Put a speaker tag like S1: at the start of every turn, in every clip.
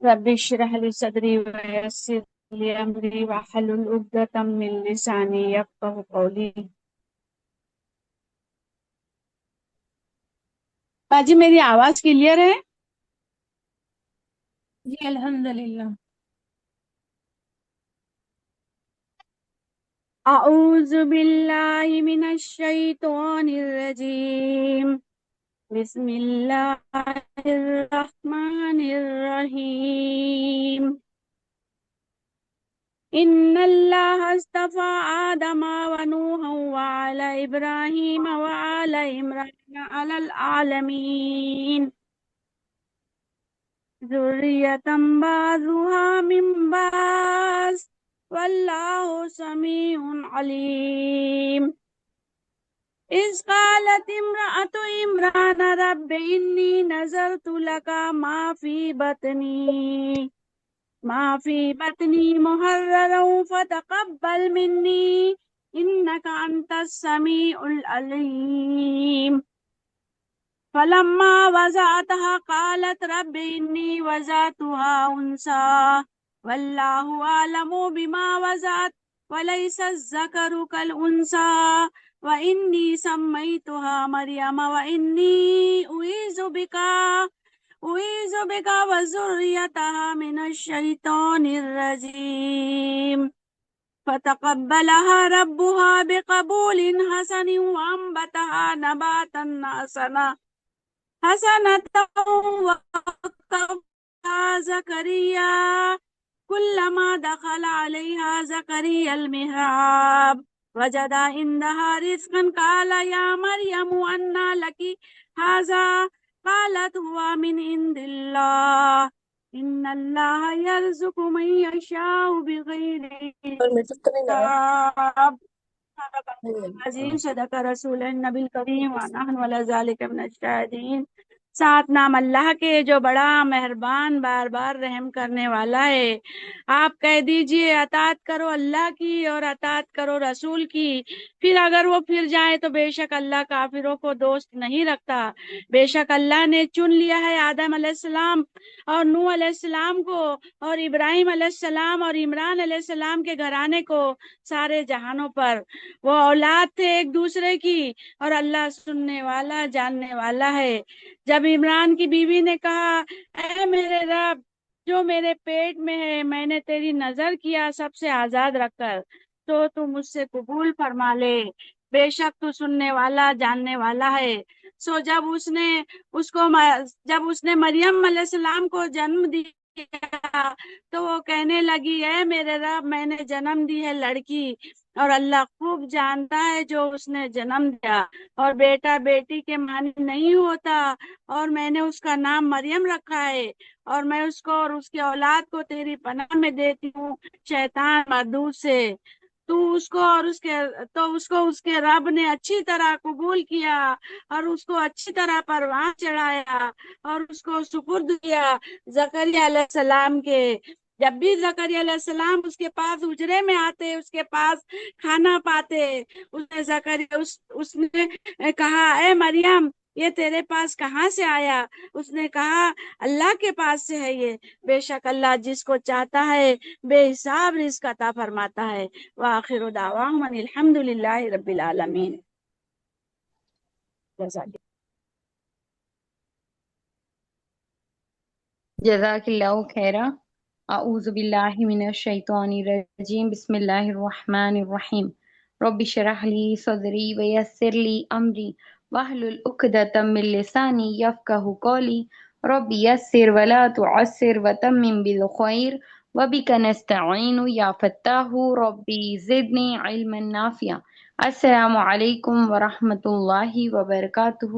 S1: رب اشرح لي صدري ويسر لي أمري واحلل عقدة من لساني يفقهوا قولي۔ باجی میری آواز کلیئر ہے؟
S2: جی الحمد للہ۔
S1: اعوذ باللہ من الشیطان الرجیم، بسم اللہ الرحمن الرحیم۔ ان اللہ اصطفى آدم ونوحا وعلى ابراہیم وعلى عمران على العالمین، ذریة بعضها من بعض واللہ سمیع علیم۔ اذ قالت امرأة عمران رب انی نذرت لك ما في بطني محررا فتقبل مني إنك أنت السميع العليم۔ فلما وضعتها قالت رب إني وضعتها أنثى والله أعلم بما وضعت وليس الذكر كالأنثى وإني سميتها مريم وإني أعيذ بك وذريتها من الشيطان الرجيم۔ فتقبلها ربها بقبول حسن وأنبتها نباتا حسنة وكفلها زكريا كلما دخل عليها زكريا المحراب وجد عندها رزقا قال يا مريم أنى لك هذا قالت هو من عند الله إن الله يرزق من يشاء بغير
S2: اور میں تو نہیں لگا
S1: حساب۔ صدق عظیم، صدق رسول النبی الکریم ونحن وعلی ذلک من الشاہدین۔ سات نام اللہ کے جو بڑا مہربان بار بار رحم کرنے والا ہے۔ آپ کہہ دیجئے اطاعت کرو اللہ کی اور اطاعت کرو رسول کی، پھر اگر وہ پھر جائیں تو بے شک اللہ کافروں کو دوست نہیں رکھتا۔ بے شک اللہ نے چن لیا ہے آدم علیہ السلام اور نوح علیہ السلام کو اور ابراہیم علیہ السلام اور عمران علیہ السلام کے گھرانے کو سارے جہانوں پر۔ وہ اولاد تھے ایک دوسرے کی اور اللہ سننے والا جاننے والا ہے۔ جب عمران کی بیوی نے کہا اے میرے رب جو میرے پیٹ میں ہے میں نے تیری نظر کیا سب سے آزاد رکھ کر، تو مجھ سے قبول فرما لے، بے شک تو سننے والا جاننے والا ہے۔ سو جب اس نے مریم علیہ السلام کو جنم دیا تو وہ کہنے لگی اے میرے رب میں نے جنم دی ہے لڑکی، اور اللہ خوب جانتا ہے جو اس نے جنم دیا، اور بیٹا بیٹی کے معنی نہیں ہوتا، اور میں نے اس کا نام مریم رکھا ہے، اور میں اس کو اور اس کی اولاد کو تیری پناہ میں دیتی ہوں شیطان مردود سے۔ تو اس کو اس کے رب نے اچھی طرح قبول کیا اور اس کو اچھی طرح پروان چڑھایا اور اس کو سپرد کیا زکریا علیہ السلام کے۔ جب بھی زکریا علیہ السلام اس کے پاس حجرے میں آتے اس کے پاس کھانا پاتے، اس نے کہا اے مریم یہ تیرے پاس کہاں سے آیا؟ اس نے کہا اللہ کے پاس سے ہے یہ، بے شک اللہ جس کو چاہتا ہے بے حساب رزق عطا فرماتا ہے۔ وآخر دعواہم ان الحمد للہ رب العالمین۔
S3: جزاک اللہ خیرا۔ اعوذ باللہ من الشیطان الرجیم، بسم اللہ الرحمن الرحیم۔ رب اشرح لی صدری ویسر لی امری واحلل عقدۃ من لسانی یفقہوا قولی۔ رب یسر ولا تعسر وتمم بالخیر وبک نستعین یا فتاح ربی زدنی علما نافعا۔ السلام علیکم ورحمۃ اللہ وبرکاتہ۔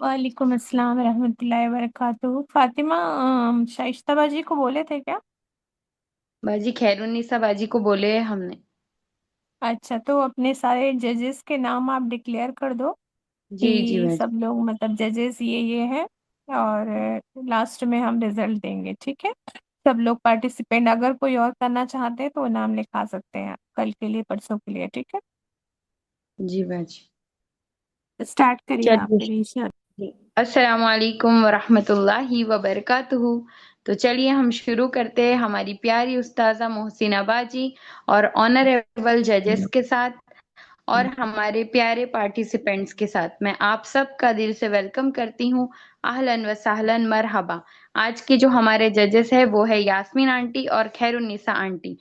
S2: وعلیکم السلام ورحمۃ اللہ وبرکاتہ۔ فاطمہ شائستہ باجی کو بولے تھے کیا؟
S3: باجی خیر النساء باجی کو بولے ہم نے۔
S2: اچھا تو اپنے سارے ججز کے نام آپ ڈکلیئر کر دو
S3: جی جی
S2: کہ
S3: باجی۔
S2: سب لوگ مطلب ججز یہ ہے، اور لاسٹ میں ہم رزلٹ دیں گے، ٹھیک ہے؟ سب لوگ پارٹیسپینٹ اگر کوئی اور کرنا چاہتے ہیں تو وہ نام لکھا سکتے ہیں کل کے لیے پرسوں کے لیے، ٹھیک ہے؟
S3: جی باجی۔
S2: اسٹارٹ کریے آپ
S3: چلیے
S2: پھر انشاءاللہ۔
S3: جی۔ السلام علیکم ورحمۃ اللہ وبرکاتہ۔ تو چلیے ہم شروع کرتے ہیں ہماری پیاری استاذہ محسنہ باجی اور آنریبل ججز کے ساتھ اور ہمارے پیارے پارٹیسپینٹس کے ساتھ۔ میں آپ سب کا دل سے ویلکم کرتی ہوں، اہلاً و سہلاً مرحبا۔ آج کے جو ہمارے ججز ہیں وہ ہے یاسمین آنٹی اور خیر النساء آنٹی۔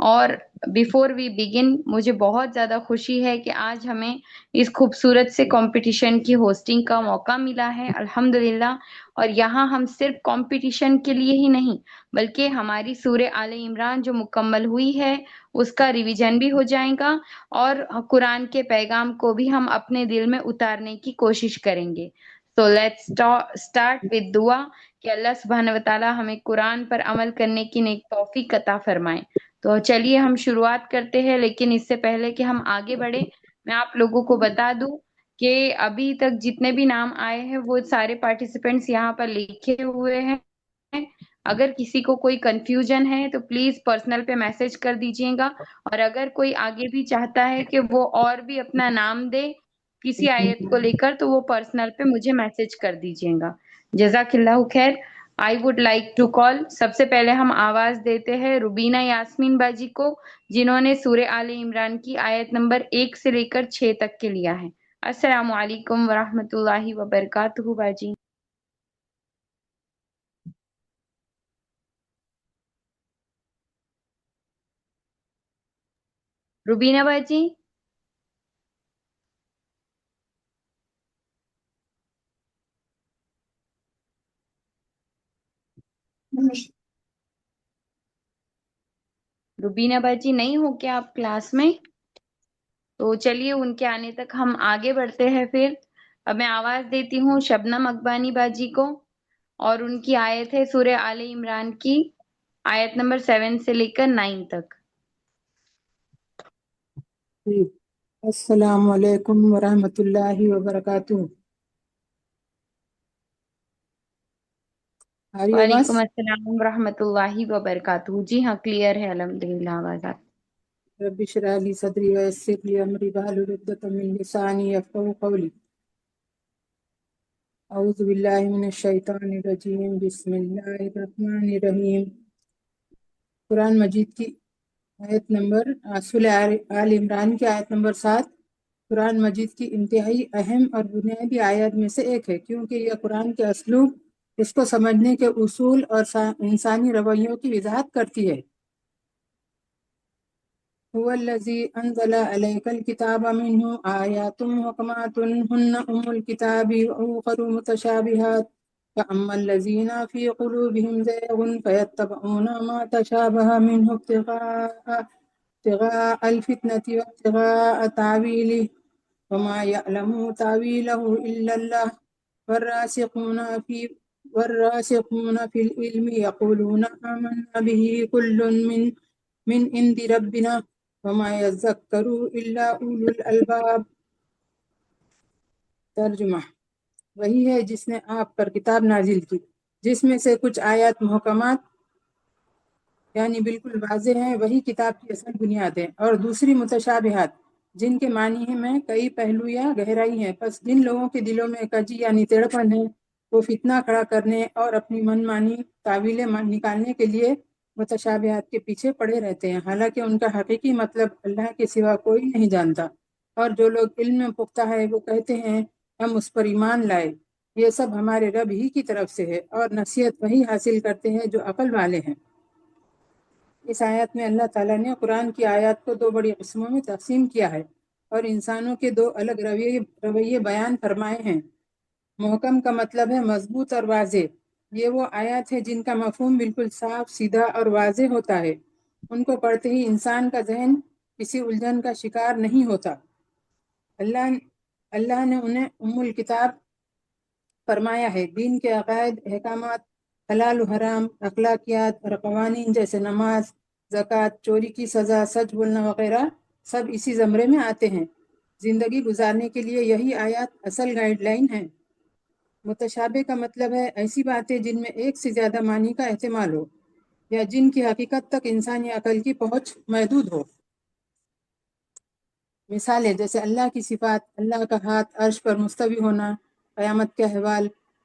S3: اور بیفور وی بگن، مجھے بہت زیادہ خوشی ہے کہ آج ہمیں اس خوبصورت سے کمپٹیشن کی ہوسٹنگ کا موقع ملا ہے، الحمدللہ۔ اور یہاں ہم صرف کمپٹیشن کے لیے ہی نہیں بلکہ ہماری سورہ آل عمران جو مکمل ہوئی ہے اس کا ریویژن بھی ہو جائے گا، اور قرآن کے پیغام کو بھی ہم اپنے دل میں اتارنے کی کوشش کریں گے۔ سو لیٹس اسٹارٹ وتھ دعا کہ اللہ سبحانہ و تعالی ہمیں قرآن پر عمل کرنے کی نیک توفیق عطا فرمائے۔ تو چلیے ہم شروعات کرتے ہیں، لیکن اس سے پہلے کہ ہم آگے بڑھیں میں آپ لوگوں کو بتا دوں کہ ابھی تک جتنے بھی نام آئے ہیں وہ سارے پارٹیسپینٹس یہاں پر لکھے ہوئے ہیں۔ اگر کسی کو کوئی کنفیوژن ہے تو پلیز پرسنل پہ میسج کر دیجیے گا، اور اگر کوئی آگے بھی چاہتا ہے کہ وہ اور بھی اپنا نام دے کسی آیت کو لے کر تو وہ پرسنل پہ مجھے میسج کر دیجیے گا۔ جزاک اللہ خیر۔ I would like to call, سب سے پہلے ہم آواز دیتے ہیں روبینہ یاسمین باجی کو، جنہوں نے سورہ آل عمران کی آیت نمبر 1 سے لے کر 6 تک کے لیا ہے۔ السلام علیکم ورحمۃ اللہ وبرکاتہ باجی۔ روبینہ باجی۔ روبینہ باجی نہیں ہو کیا آپ کلاس میں؟ تو چلیے ان کے آنے تک ہم آگے بڑھتے ہیں پھر۔ اب میں آواز دیتی ہوں شبنم اقبانی باجی کو، اور ان کی آیت ہے سورہ آل عمران کی آیت نمبر 7 سے لے کر 9 تک۔
S4: السلام علیکم ورحمۃ اللہ وبرکاتہ۔
S3: وعلیکم السلام ورحمۃ اللہ وبرکاتہ۔ جی ہاں کلیئر ہے الحمدللہ آواز آپ۔
S4: رب اشرح لی صدری ویسر لی امری واحلل عقدۃ من لسانی یفقہوا قولی۔ اعوذ باللہ من الشیطان الرجیم، بسم اللہ الرحمن الرحیم۔ قرآن مجید کی آیت نمبر سورہ آل عمران کی آیت نمبر 7 قرآن مجید کی انتہائی اہم اور بنیادی آیات میں سے ایک ہے، کیونکہ یہ قرآن کے اسلوب، اس کو سمجھنے کے اصول اور انسانی رویوں کی وضاحت کرتی ہے۔ هو الذی انزل علیک الکتاب منہ آیات محکمات ہن ام الکتاب واخر متشابہات فاما الذین فی قلوبہم زیغ فیتبعون ما تشابہ منہ ابتغاء الفتنة وابتغاء تاویلہ وما یعلم تاویلہ الا اللہ والراسخون فی العلم یقولون آمنا به کل من عند ربنا وما يذكر الا اولو الالباب۔ ترجمہ: وہی ہے جس نے آپ پر کتاب نازل کی، جس میں سے کچھ آیات محکمات یعنی بالکل واضح ہیں، وہی کتاب کی اصل بنیاد ہے، اور دوسری متشابہات جن کے معنی میں کئی پہلو یا گہرائی ہیں۔ پس جن لوگوں کے دلوں میں کجی یعنی ٹیڑھپن ہے، وہ فتنہ کھڑا کرنے اور اپنی من مانی تعویلیں نکالنے کے لیے متشابہات کے پیچھے پڑے رہتے ہیں، حالانکہ ان کا حقیقی مطلب اللہ کے سوا کوئی نہیں جانتا۔ اور جو لوگ علم میں پختہ ہے وہ کہتے ہیں ہم اس پر ایمان لائے، یہ سب ہمارے رب ہی کی طرف سے ہے، اور نصیحت وہی حاصل کرتے ہیں جو عقل والے ہیں۔ اس آیت میں اللہ تعالیٰ نے قرآن کی آیات کو دو بڑی قسموں میں تقسیم کیا ہے اور انسانوں کے دو الگ رویے بیان فرمائے ہیں۔ محکم کا مطلب ہے مضبوط اور واضح، یہ وہ آیات ہے جن کا مفہوم بالکل صاف سیدھا اور واضح ہوتا ہے، ان کو پڑھتے ہی انسان کا ذہن کسی الجھن کا شکار نہیں ہوتا۔ اللہ نے انہیں ام الکتاب فرمایا ہے۔ دین کے عقائد، احکامات، حلال و حرام، اخلاقیات اور قوانین جیسے نماز، زکوٰۃ، چوری کی سزا، سچ بولنا وغیرہ سب اسی زمرے میں آتے ہیں۔ زندگی گزارنے کے لیے یہی آیات اصل گائیڈ لائن ہیں۔ متشابہ کا مطلب ہے ایسی باتیں جن میں ایک سے زیادہ معنی کا احتمال ہو، یا جن کی حقیقت تک انسانی عقل کی پہنچ محدود ہو۔ مثالیں جیسے اللہ کی صفات، اللہ کا ہاتھ، عرش پر مستوی ہونا، قیامت کے احوال،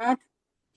S4: 8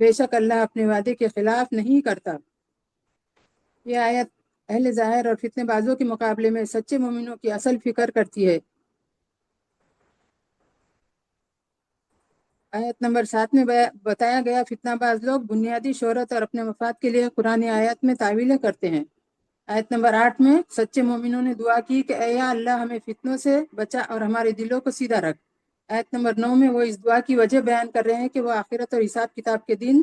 S4: بے شک اللہ اپنے وعدے کے خلاف نہیں کرتا۔ یہ آیت اہل ظاہر اور فتنے بازوں کے مقابلے میں سچے مومنوں کی اصل فکر کرتی ہے۔ آیت نمبر 7 میں بتایا گیا فتنہ باز لوگ بنیادی شہرت اور اپنے مفاد کے لیے قرآن آیت میں تعویلیں کرتے ہیں۔ آیت نمبر 8 میں سچے مومنوں نے دعا کی کہ اے یا اللہ ہمیں فتنوں سے بچا اور ہمارے دلوں کو سیدھا رکھ۔ آیت نمبر 9 میں وہ اس دعا کی وجہ بیان کر رہے ہیں کہ وہ آخرت اور حساب کتاب کے دن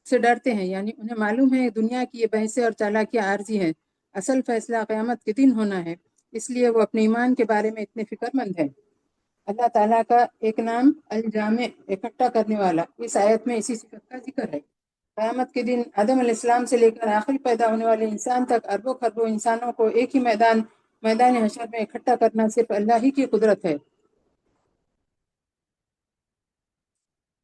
S4: سے ڈرتے ہیں، یعنی انہیں معلوم ہے دنیا کی یہ بحثیں اور چالاکیاں عارضی ہیں، اصل فیصلہ قیامت کے دن ہونا ہے، اس لیے وہ اپنے ایمان کے بارے میں اتنے فکر مند ہیں۔ اللہ تعالیٰ کا ایک نام الجامع، اکٹھا کرنے والا، اس آیت میں اسی صفت کا ذکر ہے۔ قیامت کے دن آدم علیہ السلام سے لے کر آخری پیدا ہونے والے انسان تک اربوں خربوں انسانوں کو ایک ہی میدان حشر میں اکٹھا کرنا صرف اللہ ہی کی قدرت ہے۔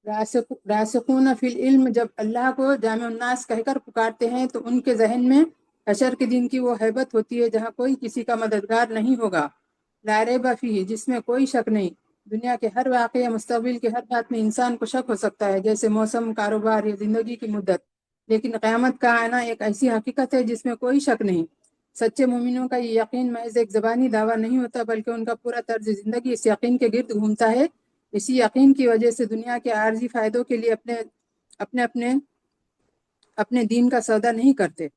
S4: راسخون فی العلم جب اللہ کو جامع الناس کہہ کر پکارتے ہیں تو ان کے ذہن میں حشر کے دن کی وہ ہیبت ہوتی ہے جہاں کوئی کسی کا مددگار نہیں ہوگا، لا ریب فیہ، جس میں کوئی شک نہیں۔ دنیا کے ہر واقعے، مستقبل کے ہر بات میں انسان کو شک ہو سکتا ہے، جیسے موسم، کاروبار یا زندگی کی مدت، لیکن قیامت کا آنا ایک ایسی حقیقت ہے جس میں کوئی شک نہیں۔ سچے مومنوں کا یہ یقین محض ایک زبانی دعویٰ نہیں ہوتا، بلکہ ان کا پورا طرز زندگی اس یقین کے گرد گھومتا ہے۔ اسی یقین کی وجہ سے دنیا کے عارضی فائدوں کے لیے اپنے دین کا سودا نہیں کرتے۔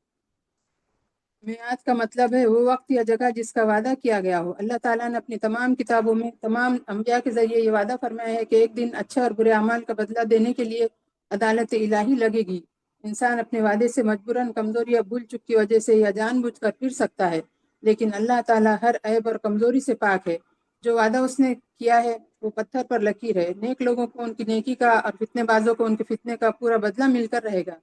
S4: میعاد کا مطلب ہے وہ وقت یا جگہ جس کا وعدہ کیا گیا ہو۔ اللہ تعالیٰ نے اپنی تمام کتابوں میں تمام انبیاء کے ذریعے یہ وعدہ فرمایا ہے کہ ایک دن اچھے اور برے اعمال کا بدلہ دینے کے لیے عدالت الہی لگے گی۔ انسان اپنے وعدے سے مجبوراً، کمزوری یا بھول چک کی وجہ سے یا جان بوجھ کر پھر سکتا ہے، لیکن اللہ تعالیٰ ہر عیب اور کمزوری سے پاک ہے۔ جو وعدہ اس نے کیا ہے وہ پتھر پر لکیر ہے۔ نیک لوگوں کو ان کی نیکی کا اور فتنے بازوں کو ان کے فتنے کا پورا بدلہ مل کر رہے گا۔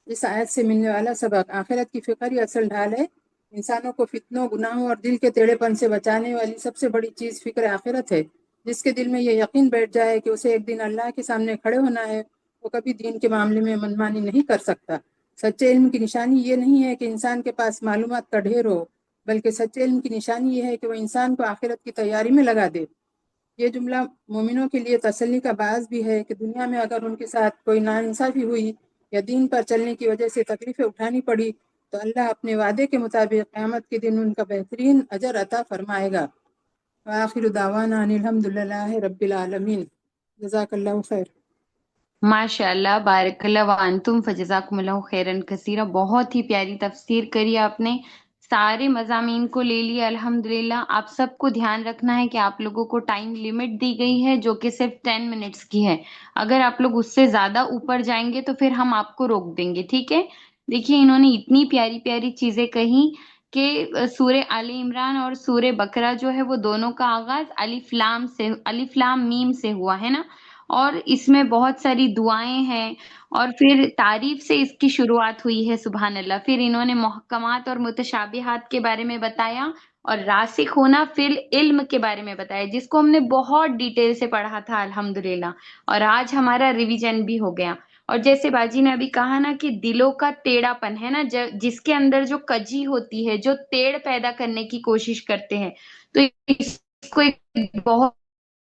S4: اس آیت سے ملنے والا سبق آخرت کی فکر ہی اصل ڈھال ہے۔ انسانوں کو فتنوں، گناہوں اور دل کے ٹیڑھے پن سے بچانے والی سب سے بڑی چیز فکر آخرت ہے۔ جس کے دل میں یہ یقین بیٹھ جائے کہ اسے ایک دن اللہ کے سامنے کھڑے ہونا ہے، وہ کبھی دین کے معاملے میں منمانی نہیں کر سکتا۔ سچے علم کی نشانی یہ نہیں ہے کہ انسان کے پاس معلومات کا ڈھیر ہو، بلکہ سچے علم کی نشانی یہ ہے کہ وہ انسان کو آخرت کی تیاری میں لگا دے۔ یہ جملہ مومنوں کے لیے تسلی کا باعث بھی ہے کہ دنیا میں اگر ان کے ساتھ کوئی ناانصافی ہوئی یا دین پر چلنے کی وجہ سے تکلیفیں اٹھانی پڑی تو اللہ اپنے وعدے کے مطابق قیامت کے دن ان کا بہترین اجر عطا فرمائے گا۔ وآخر دعوانا ان الحمدللہ رب العالمین۔ جزاک اللہ خیر۔
S3: ماشاء اللہ، بارک اللہ وانتم، فجزاکم اللہ خیرن کثیرہ۔ بہت ہی پیاری تفسیر کری آپ نے، سارے مضامین کو لے لیا الحمدللہ۔ آپ سب کو دھیان رکھنا ہے کہ آپ لوگوں کو ٹائم لمٹ دی گئی ہے جو کہ صرف 10 منٹس کی ہے۔ اگر آپ لوگ اس سے زیادہ اوپر جائیں گے تو پھر ہم آپ کو روک دیں گے، ٹھیک ہے؟ دیکھیے انہوں نے اتنی پیاری پیاری چیزیں کہیں کہ سورہ آل عمران اور سورہ بقرہ جو ہے وہ دونوں کا آغاز الف لام میم سے ہوا ہے نا، اور اس میں بہت ساری دعائیں ہیں، اور پھر تعریف سے اس کی شروعات ہوئی ہے، سبحان اللہ۔ پھر انہوں نے محکمات اور متشابہات کے بارے میں بتایا، اور راسخ ہونا فی العلم کے بارے میں بتایا، جس کو ہم نے بہت ڈیٹیل سے پڑھا تھا الحمدللہ، اور آج ہمارا ریویژن بھی ہو گیا۔ اور جیسے باجی نے ابھی کہا نا کہ دلوں کا ٹیڑھا پن ہے نا، جس کے اندر جو کجی ہوتی ہے، جو ٹیڑھ پیدا کرنے کی کوشش کرتے ہیں، تو اس کو ایک بہت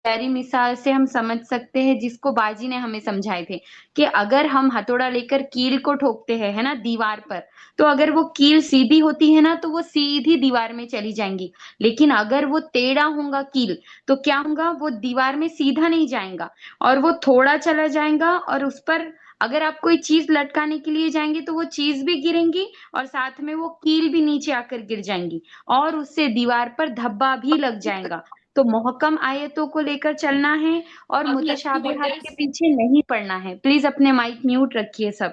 S3: پیاری مثال سے ہم سمجھ سکتے ہیں، جس کو باجی نے ہمیں سمجھائے تھے کہ اگر ہم ہتھوڑا لے کر کیل کو ٹھوکتے ہیں ہے نا دیوار پر، تو اگر وہ کیل سیدھی ہوتی ہے نا تو وہ سیدھی دیوار میں چلی جائیں گی، لیکن اگر وہ ٹیڑھا ہوگا کیل تو کیا ہوگا، وہ دیوار میں سیدھا نہیں جائیں گا، اور وہ تھوڑا چلا جائیں گا، اور اس پر اگر آپ کوئی چیز لٹکانے کے لیے جائیں گے تو وہ چیز بھی گریں گی، اور ساتھ میں وہ کیل بھی نیچے آ کر گر جائیں گی، اور اس سے دیوار پر دھبا بھی لگ جائے گا۔ تو محکم آیتوں کو لے کر چلنا ہے، اور متشابہات کے پیچھے نہیں پڑنا ہے۔ پلیز اپنے مائک میوٹ رکھیے سب۔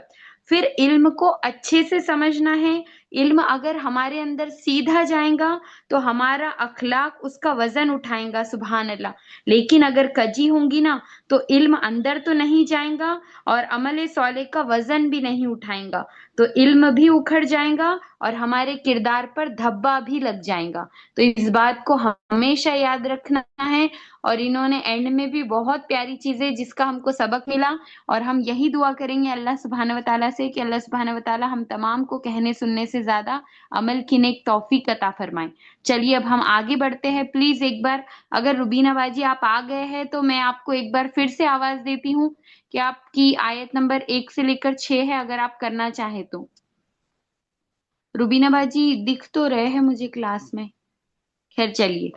S3: پھر علم کو اچھے سے سمجھنا ہے۔ علم اگر ہمارے اندر سیدھا جائے گا تو ہمارا اخلاق اس کا وزن اٹھائیں گا، سبحان اللہ۔ لیکن اگر کجی ہوں گی نا تو علم اندر تو نہیں جائیں گا، اور عمل صالح کا وزن بھی نہیں اٹھائیں گا، تو علم بھی اکھڑ جائیں گا، اور ہمارے کردار پر دھبا بھی لگ جائیں گا۔ تو اس بات کو ہمیشہ یاد رکھنا ہے۔ اور انہوں نے اینڈ میں بھی بہت پیاری چیزیں جس کا ہم کو سبق ملا، اور ہم یہی دعا کریں گے اللہ سبحانہ وتعالیٰ سے کہ اللہ سبحانہ وتعالیٰ ہم تمام کو کہنے سننے سے سے زیادہ عمل کی نیک توفیق عطا فرمائے۔ چلیے اب ہم آگے بڑھتے ہیں۔ پلیز ایک بار اگر روبینہ باجی آپ آ گئے ہیں تو میں آپ کو ایک بار پھر سے آواز دیتی ہوں کہ آپ کی آیت نمبر 1 سے لے کر 6 ہے، اگر آپ کرنا چاہیں تو۔ روبینہ باجی دکھ تو رہے ہیں مجھے کلاس میں۔ خیر چلیے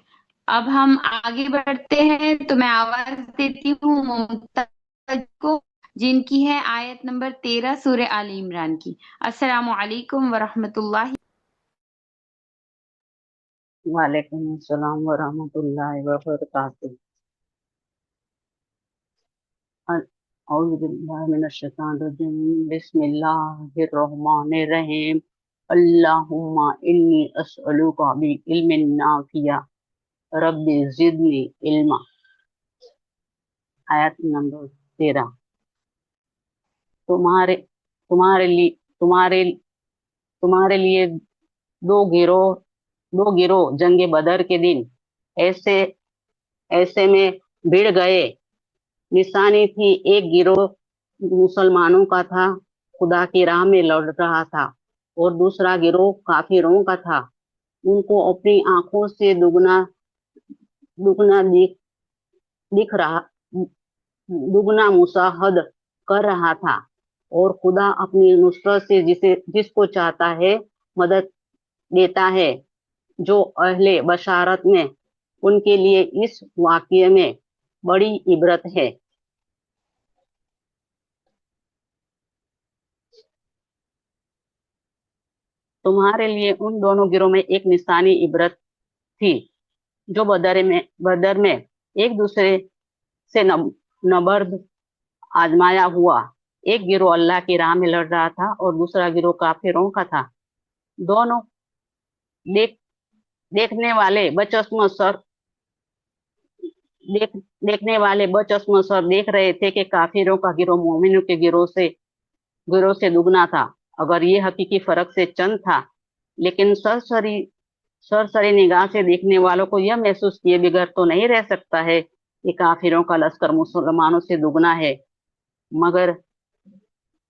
S3: اب ہم آگے بڑھتے ہیں، تو میں آواز دیتی ہوں ممتاز کو، جن کی ہے آیت نمبر 13 سورہ آل عمران کی۔ السلام علیکم ورحمۃ اللہ۔
S5: وعلیکم السلام ورحمۃ اللہ وبرکاتہ۔ اعوذ باللہ من الشیطان الرجیم، بسم اللہ الرحمن الرحیم۔ اللہم انی اسألک بعلم نافع رب زدنی علما۔ آیت نمبر 13۔ تمہارے تمہارے لیے دو گروہ جنگ بدر کے دن ایسے میں بھیڑ گئے۔ نشانی تھی، ایک گروہ مسلمانوں کا تھا، خدا کی راہ میں لڑ رہا تھا، اور دوسرا گروہ کافروں کا تھا۔ ان کو اپنی آنکھوں سے دگنا مشاہد کر رہا تھا، اور خدا اپنی نصرت سے جس کو چاہتا ہے مدد دیتا ہے۔ جو اہل بشارت میں ان کے لیے اس واقعے میں بڑی عبرت ہے۔ تمہارے لیے ان دونوں گروہوں میں ایک نشانی عبرت تھی، جو بدر میں ایک دوسرے سے نبرد آزمایا ہوا۔ ایک گروہ اللہ کی راہ میں لڑ رہا تھا اور دوسرا گروہ کافروں کا تھا۔ دونوں دیکھنے والے بچسم سر دیکھ رہے تھے کہ کافروں کا گروہ مومنوں کے گروہ سے دگنا تھا، اگر یہ حقیقی فرق سے چند تھا، لیکن سرسری نگاہ سے دیکھنے والوں کو یہ محسوس کیے بغیر تو نہیں رہ سکتا ہے کہ کافروں کا لشکر مسلمانوں سے دگنا ہے،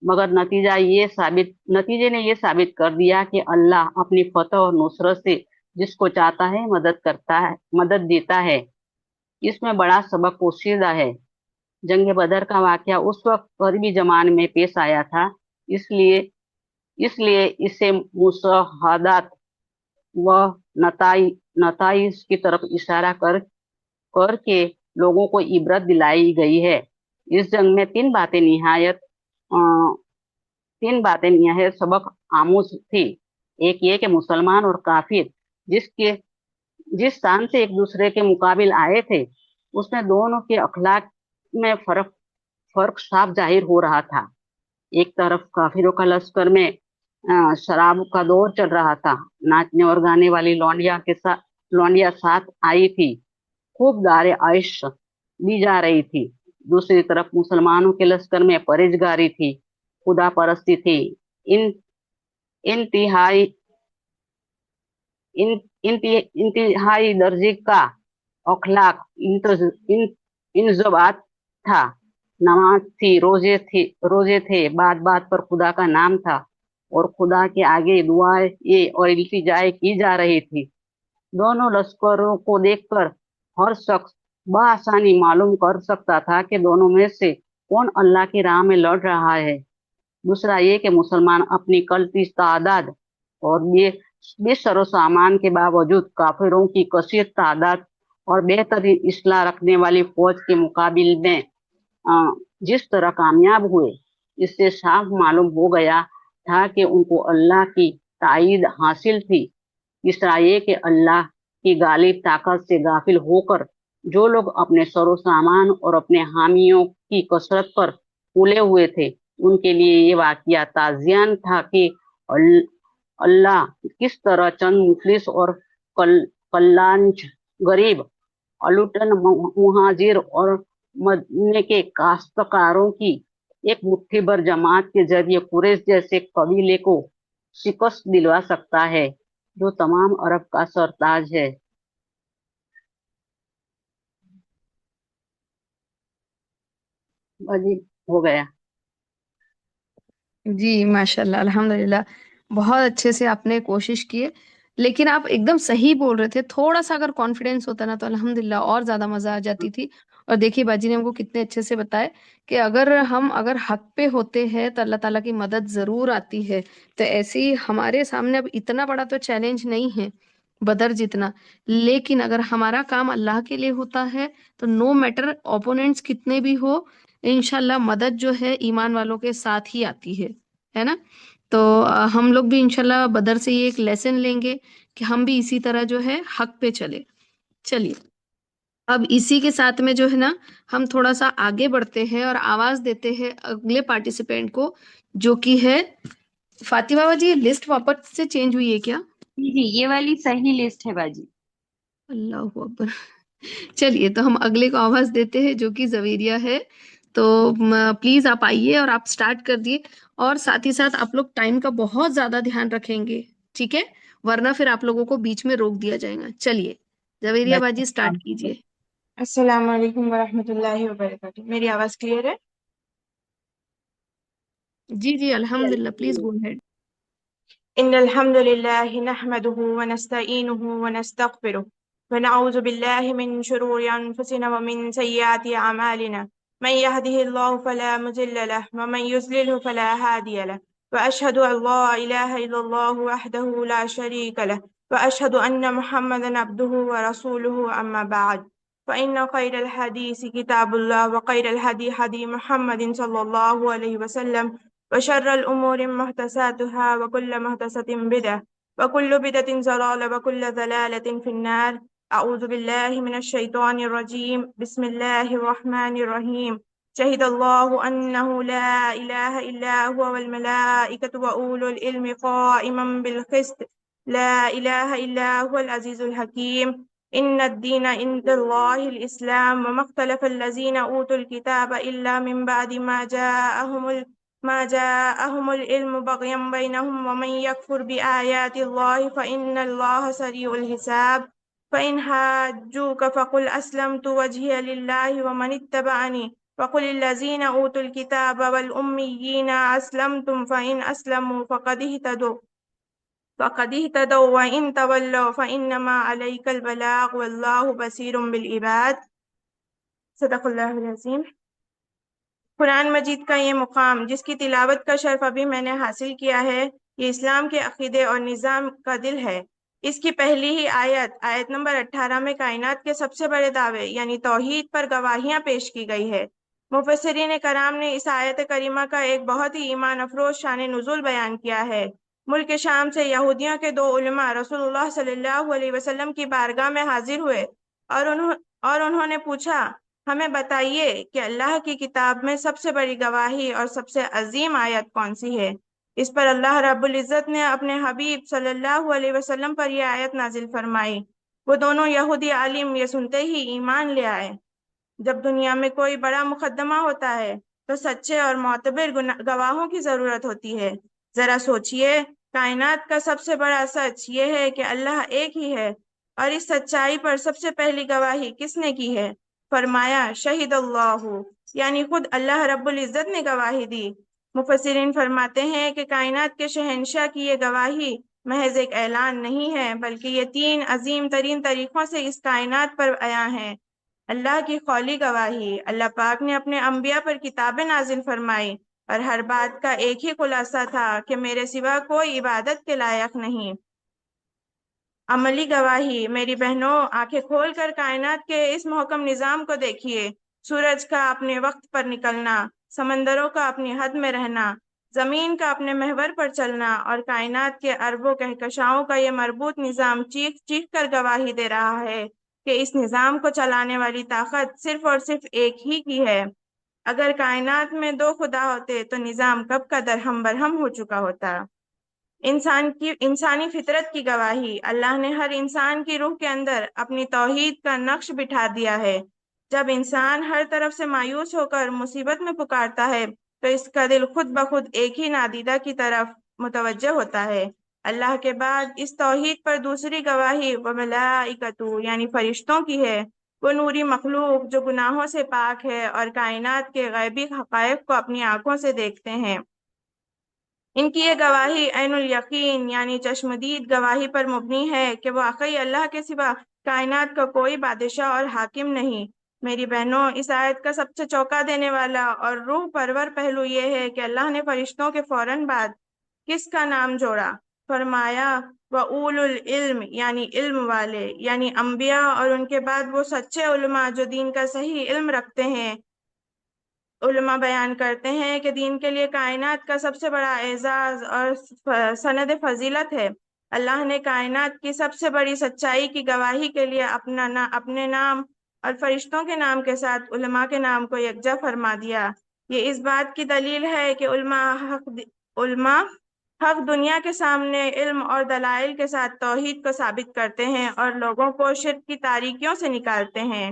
S5: مگر نتیجے نے یہ ثابت کر دیا کہ اللہ اپنی فتح اور نصرت سے جس کو چاہتا ہے مدد دیتا ہے۔ اس میں بڑا سبق پوشیدہ ہے۔ جنگ بدر کا واقعہ اس وقت قریبی زمانے میں پیش آیا تھا، اس لیے اسے مشاہدات و نتائج کی طرف اشارہ کر کے لوگوں کو عبرت دلائی گئی ہے۔ اس جنگ میں تین باتیں نہایت سبق آموز تھی۔ ایک یہ کہ مسلمان اور کافر جس شان سے ایک دوسرے کے مقابل آئے تھے، اس میں دونوں کے اخلاق میں فرق صاف ظاہر ہو رہا تھا۔ ایک طرف کافروں کا لشکر میں شراب کا دور چل رہا تھا، ناچنے اور گانے والی لونڈیاں ساتھ آئی تھی، خوب دار عیش دی جا رہی تھی۔ دوسری طرف مسلمانوں کے لشکر میں پرہیزگاری تھی، خدا پرستی تھی، انتہائی درجے کا اخلاق انضباط تھا، نماز تھی، روزے تھے، بات بات پر خدا کا نام تھا، اور خدا کے آگے دعائیں اور التجائیں کی جا رہی تھی۔ دونوں لشکروں کو دیکھ کر ہر شخص بآسانی معلوم کر سکتا تھا کہ دونوں میں سے کون اللہ کی راہ میں لڑ رہا ہے۔ دوسرا یہ کہ مسلمان اپنی قلتی تعداد اور بے سر و سامان کے باوجود کافروں کی کثیر تعداد اور بہترین اسلحہ رکھنے والی فوج کے مقابل میں جس طرح کامیاب ہوئے، اس سے صاف معلوم ہو گیا تھا کہ ان کو اللہ کی تائید حاصل تھی۔ تیسرا یہ کہ اللہ کی غالب طاقت سے غافل ہو کر جو لوگ اپنے سر و سامان اور اپنے حامیوں کی کثرت پر پھولے ہوئے تھے، ان کے لیے یہ واقعہ تازیان تھا کہ اللہ کس طرح چند مفلس اور کلانچ غریب الوٹن مہاجر اور مدینے کے کاشتکاروں کی ایک مٹھی بھر جماعت کے ذریعے قریش جیسے قبیلے کو شکست دلوا سکتا ہے، جو تمام عرب کا سرتاج ہے۔ ہو گیا۔
S6: جی ماشاء اللہ، الحمدللہ بہت اچھے سے آپ نے کوشش کی ہے، لیکن آپ ایک دم صحیح بول رہے تھے. تھوڑا سا اگر کانفیڈینس ہوتا نا تو الحمدللہ اور زیادہ مزہ آ جاتی تھی. اور دیکھیے باجی نے ہم کو کتنے اچھے سے بتائے کہ اگر حق پہ ہوتے ہیں تو اللہ تعالیٰ کی مدد ضرور آتی ہے. تو ایسے ہی ہمارے سامنے اب اتنا بڑا تو چیلنج نہیں ہے بدر جتنا، لیکن اگر ہمارا کام اللہ کے لیے ہوتا ہے تو نو میٹر اوپوننٹس کتنے بھی ہو، انشاءاللہ مدد جو ہے ایمان والوں کے ساتھ ہی آتی ہے نا. تو ہم لوگ بھی انشاءاللہ بدر سے یہ ایک لیسن لیں گے کہ ہم بھی اسی طرح جو ہے حق پہ چلے. چلیے اب اسی کے ساتھ میں جو ہے نا ہم تھوڑا سا آگے بڑھتے ہیں اور آواز دیتے ہیں اگلے پارٹیسپینٹ کو، جو کہ ہے فاطمہ باجی. یہ لسٹ واپس سے چینج ہوئی ہے کیا؟
S3: جی جی، یہ والی صحیح لسٹ ہے باجی.
S6: اللہ اکبر. چلیے تو ہم اگلے کو آواز دیتے ہیں جو کہ زویریہ ہے. تو پلیز آپ آئیے اور آپ سٹارٹ کر دیے، اور ساتھ ہی ساتھ آپ لوگ ٹائم کا بہت زیادہ دھیان رکھیں گے، ٹھیک ہے؟ ورنہ پھر آپ لوگوں کو بیچ میں روک دیا جائے گا. چلیے زویریہ باجی سٹارٹ کیجیے.
S7: السلام علیکم ورحمۃ اللہ وبرکاتہ. میری آواز کلیئر ہے؟
S6: جی جی الحمدللہ، پلیز گو اہیڈ.
S7: ان الحمد لله نحمده ونستعينه ونستغفره ونعوذ بالله من شرور انفسنا ومن سيئات اعمالنا. من يهده الله فلا مضل له ومن يضلل فلا هادي له. واشهد ان لا اله الا الله وحده لا شريك له واشهد ان محمدا عبده ورسوله. اما بعد فإن خير الحديث كتاب الله وخير الهدي هدي محمد صلى الله عليه وسلم وشر الأمور محدثاتها وكل محدثة بدعة وكل بدعة ضلالة وكل ضلالة في النار. أعوذ بالله من الشيطان الرجيم. بسم الله الرحمن الرحيم. شهد الله أنه لا إله إلا هو والملائكة وأولو العلم قائما بالقسط لا إله إلا هو العزيز الحكيم. إن الدين عند الله الإسلام وما اختلف الذين أوتوا الكتاب إلا من بعد ما جاءهم العلم بغيا بينهم ومن يكفر بآيات الله فإن الله سريع الحساب. فإن حاجوك فقل أسلمت وجهي لله ومن اتبعني وقل الذين أوتوا الكتاب والأميين أسلمتم فإن أسلموا فقد اهتدوا وإن تولوا فإنما عليك البلاغ والله بصير بالعباد. صدق اللہ العظیم. قرآن مجید کا یہ مقام جس کی تلاوت کا شرف ابھی میں نے حاصل کیا ہے، یہ اسلام کے عقیدے اور نظام کا دل ہے. اس کی پہلی ہی آیت نمبر 18 میں کائنات کے سب سے بڑے دعوے یعنی توحید پر گواہیاں پیش کی گئی ہے. مفسرین کرام نے اس آیت کریمہ کا ایک بہت ہی ایمان افروز شان نزول بیان کیا ہے. ملک شام سے یہودیوں کے 2 علماء رسول اللہ صلی اللہ علیہ وسلم کی بارگاہ میں حاضر ہوئے اور انہوں نے پوچھا، ہمیں بتائیے کہ اللہ کی کتاب میں سب سے بڑی گواہی اور سب سے عظیم آیت کون سی ہے؟ اس پر اللہ رب العزت نے اپنے حبیب صلی اللہ علیہ وسلم پر یہ آیت نازل فرمائی. وہ دونوں یہودی عالم یہ سنتے ہی ایمان لے آئے. جب دنیا میں کوئی بڑا مقدمہ ہوتا ہے تو سچے اور معتبر گواہوں کی ضرورت ہوتی ہے. ذرا سوچئے، کائنات کا سب سے بڑا سچ یہ ہے کہ اللہ ایک ہی ہے، اور اس سچائی پر سب سے پہلی گواہی کس نے کی ہے؟ فرمایا شہید اللہ، یعنی خود اللہ رب العزت نے گواہی دی. مفسرین فرماتے ہیں کہ کائنات کے شہنشاہ کی یہ گواہی محض ایک اعلان نہیں ہے، بلکہ یہ 3 عظیم ترین طریقوں سے اس کائنات پر عیاں ہیں. اللہ کی قولی گواہی، اللہ پاک نے اپنے انبیاء پر کتابیں نازل فرمائی اور ہر بات کا ایک ہی خلاصہ تھا کہ میرے سوا کوئی عبادت کے لائق نہیں. عملی گواہی، میری بہنوں آنکھیں کھول کر کائنات کے اس محکم نظام کو دیکھیے. سورج کا اپنے وقت پر نکلنا، سمندروں کا اپنی حد میں رہنا، زمین کا اپنے محور پر چلنا اور کائنات کے اربوں کہکشاؤں کا یہ مربوط نظام چیخ چیخ کر گواہی دے رہا ہے کہ اس نظام کو چلانے والی طاقت صرف اور صرف ایک ہی کی ہے. اگر کائنات میں 2 خدا ہوتے تو نظام کب کا درہم برہم ہو چکا ہوتا. انسانی فطرت کی گواہی، اللہ نے ہر انسان کی روح کے اندر اپنی توحید کا نقش بٹھا دیا ہے. جب انسان ہر طرف سے مایوس ہو کر مصیبت میں پکارتا ہے تو اس کا دل خود بخود ایک ہی نادیدہ کی طرف متوجہ ہوتا ہے. اللہ کے بعد اس توحید پر دوسری گواہی وملائکتو یعنی فرشتوں کی ہے. وہ نوری مخلوق جو گناہوں سے پاک ہے اور کائنات کے غیبی حقائق کو اپنی آنکھوں سے دیکھتے ہیں. ان کی یہ گواہی عین الیقین یعنی چشمدید گواہی پر مبنی ہے کہ واقعی اللہ کے سوا کائنات کا کوئی بادشاہ اور حاکم نہیں۔ میری بہنوں، اس آیت کا سب سے چونکا دینے والا اور روح پرور پہلو یہ ہے کہ اللہ نے فرشتوں کے فوراً بعد کس کا نام جوڑا؟ فرمایا وَأُولُو الْعِلْم یعنی علم والے، یعنی انبیاء، اور ان کے بعد وہ سچے علماء جو دین کا صحیح علم رکھتے ہیں۔ علماء بیان کرتے ہیں کہ دین کے لیے کائنات کا سب سے بڑا اعزاز اور سند فضیلت ہے۔ اللہ نے کائنات کی سب سے بڑی سچائی کی گواہی کے لیے اپنے نام اور فرشتوں کے نام کے ساتھ علماء کے نام کو یکجا فرما دیا۔ یہ اس بات کی دلیل ہے کہ علماء حق دنیا کے سامنے علم اور دلائل کے ساتھ توحید کو ثابت کرتے ہیں اور لوگوں کو شرک کی تاریکیوں سے نکالتے ہیں۔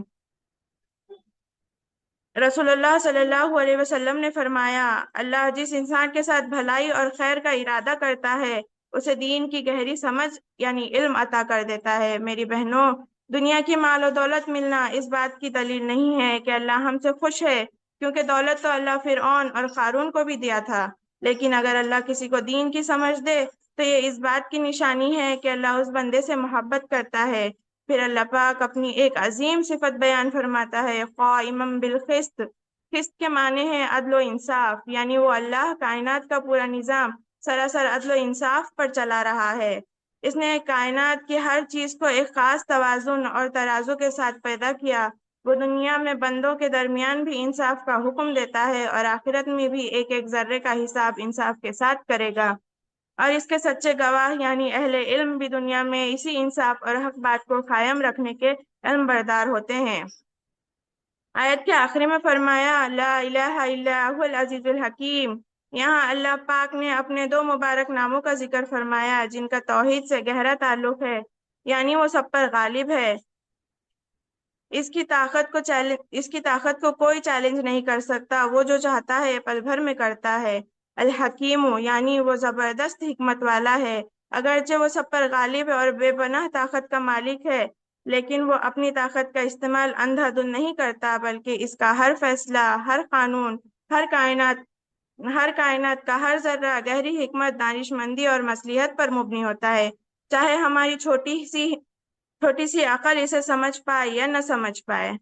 S7: رسول اللہ صلی اللہ علیہ وسلم نے فرمایا، اللہ جس انسان کے ساتھ بھلائی اور خیر کا ارادہ کرتا ہے اسے دین کی گہری سمجھ یعنی علم عطا کر دیتا ہے۔ میری بہنوں، دنیا کی مال و دولت ملنا اس بات کی دلیل نہیں ہے کہ اللہ ہم سے خوش ہے، کیونکہ دولت تو اللہ فرعون اور قارون کو بھی دیا تھا۔ لیکن اگر اللہ کسی کو دین کی سمجھ دے تو یہ اس بات کی نشانی ہے کہ اللہ اس بندے سے محبت کرتا ہے۔ پھر اللہ پاک اپنی ایک عظیم صفت بیان فرماتا ہے، قائما بالقسط۔ قسط کے معنی ہے عدل و انصاف، یعنی وہ اللہ کائنات کا پورا نظام سراسر عدل و انصاف پر چلا رہا ہے۔ اس نے کائنات کی ہر چیز کو ایک خاص توازن اور ترازو کے ساتھ پیدا کیا۔ وہ دنیا میں بندوں کے درمیان بھی انصاف کا حکم دیتا ہے اور آخرت میں بھی ایک ایک ذرے کا حساب انصاف کے ساتھ کرے گا، اور اس کے سچے گواہ یعنی اہل علم بھی دنیا میں اسی انصاف اور حق بات کو قائم رکھنے کے علم بردار ہوتے ہیں۔ آیت کے آخری میں فرمایا لا الہ الا هو العزیز الحکیم۔ یہاں اللہ پاک نے اپنے دو مبارک ناموں کا ذکر فرمایا جن کا توحید سے گہرا تعلق ہے، یعنی وہ سب پر غالب ہے۔ اس کی طاقت کو کوئی چیلنج نہیں کر سکتا، وہ جو چاہتا ہے پل بھر میں کرتا ہے۔ الحکیم یعنی وہ زبردست حکمت والا ہے، اگرچہ وہ سب پر غالب ہے اور بے پناہ طاقت کا مالک ہے، لیکن وہ اپنی طاقت کا استعمال اندھا دھند نہیں کرتا، بلکہ اس کا ہر فیصلہ، ہر قانون، ہر کائنات کا ہر ذرہ گہری حکمت، دانش مندی اور مصلحت پر مبنی ہوتا ہے، چاہے ہماری چھوٹی سی عقل اسے سمجھ پائے یا نہ سمجھ پائے۔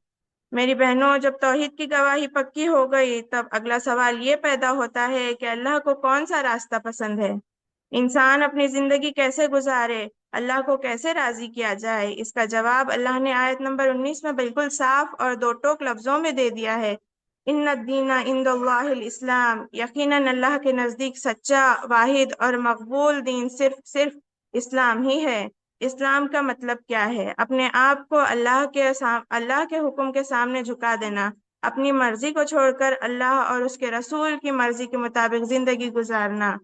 S7: میری بہنوں، جب توحید کی گواہی پکی ہو گئی تب اگلا سوال یہ پیدا ہوتا ہے کہ اللہ کو کون سا راستہ پسند ہے؟ انسان اپنی زندگی کیسے گزارے؟ اللہ کو کیسے راضی کیا جائے؟ اس کا جواب اللہ نے آیت نمبر 19 میں بالکل صاف اور دو ٹوک لفظوں میں دے دیا ہے، ان الدین عند اللہ الاسلام۔ یقیناً اللہ کے نزدیک سچا، واحد اور مقبول دین صرف اسلام ہی ہے۔ اسلام کا مطلب کیا ہے؟ اپنے آپ کو اللہ کے حکم کے سامنے جھکا دینا، اپنی مرضی کو چھوڑ کر اللہ اور اس کے رسول کی مرضی کے مطابق زندگی گزارنا۔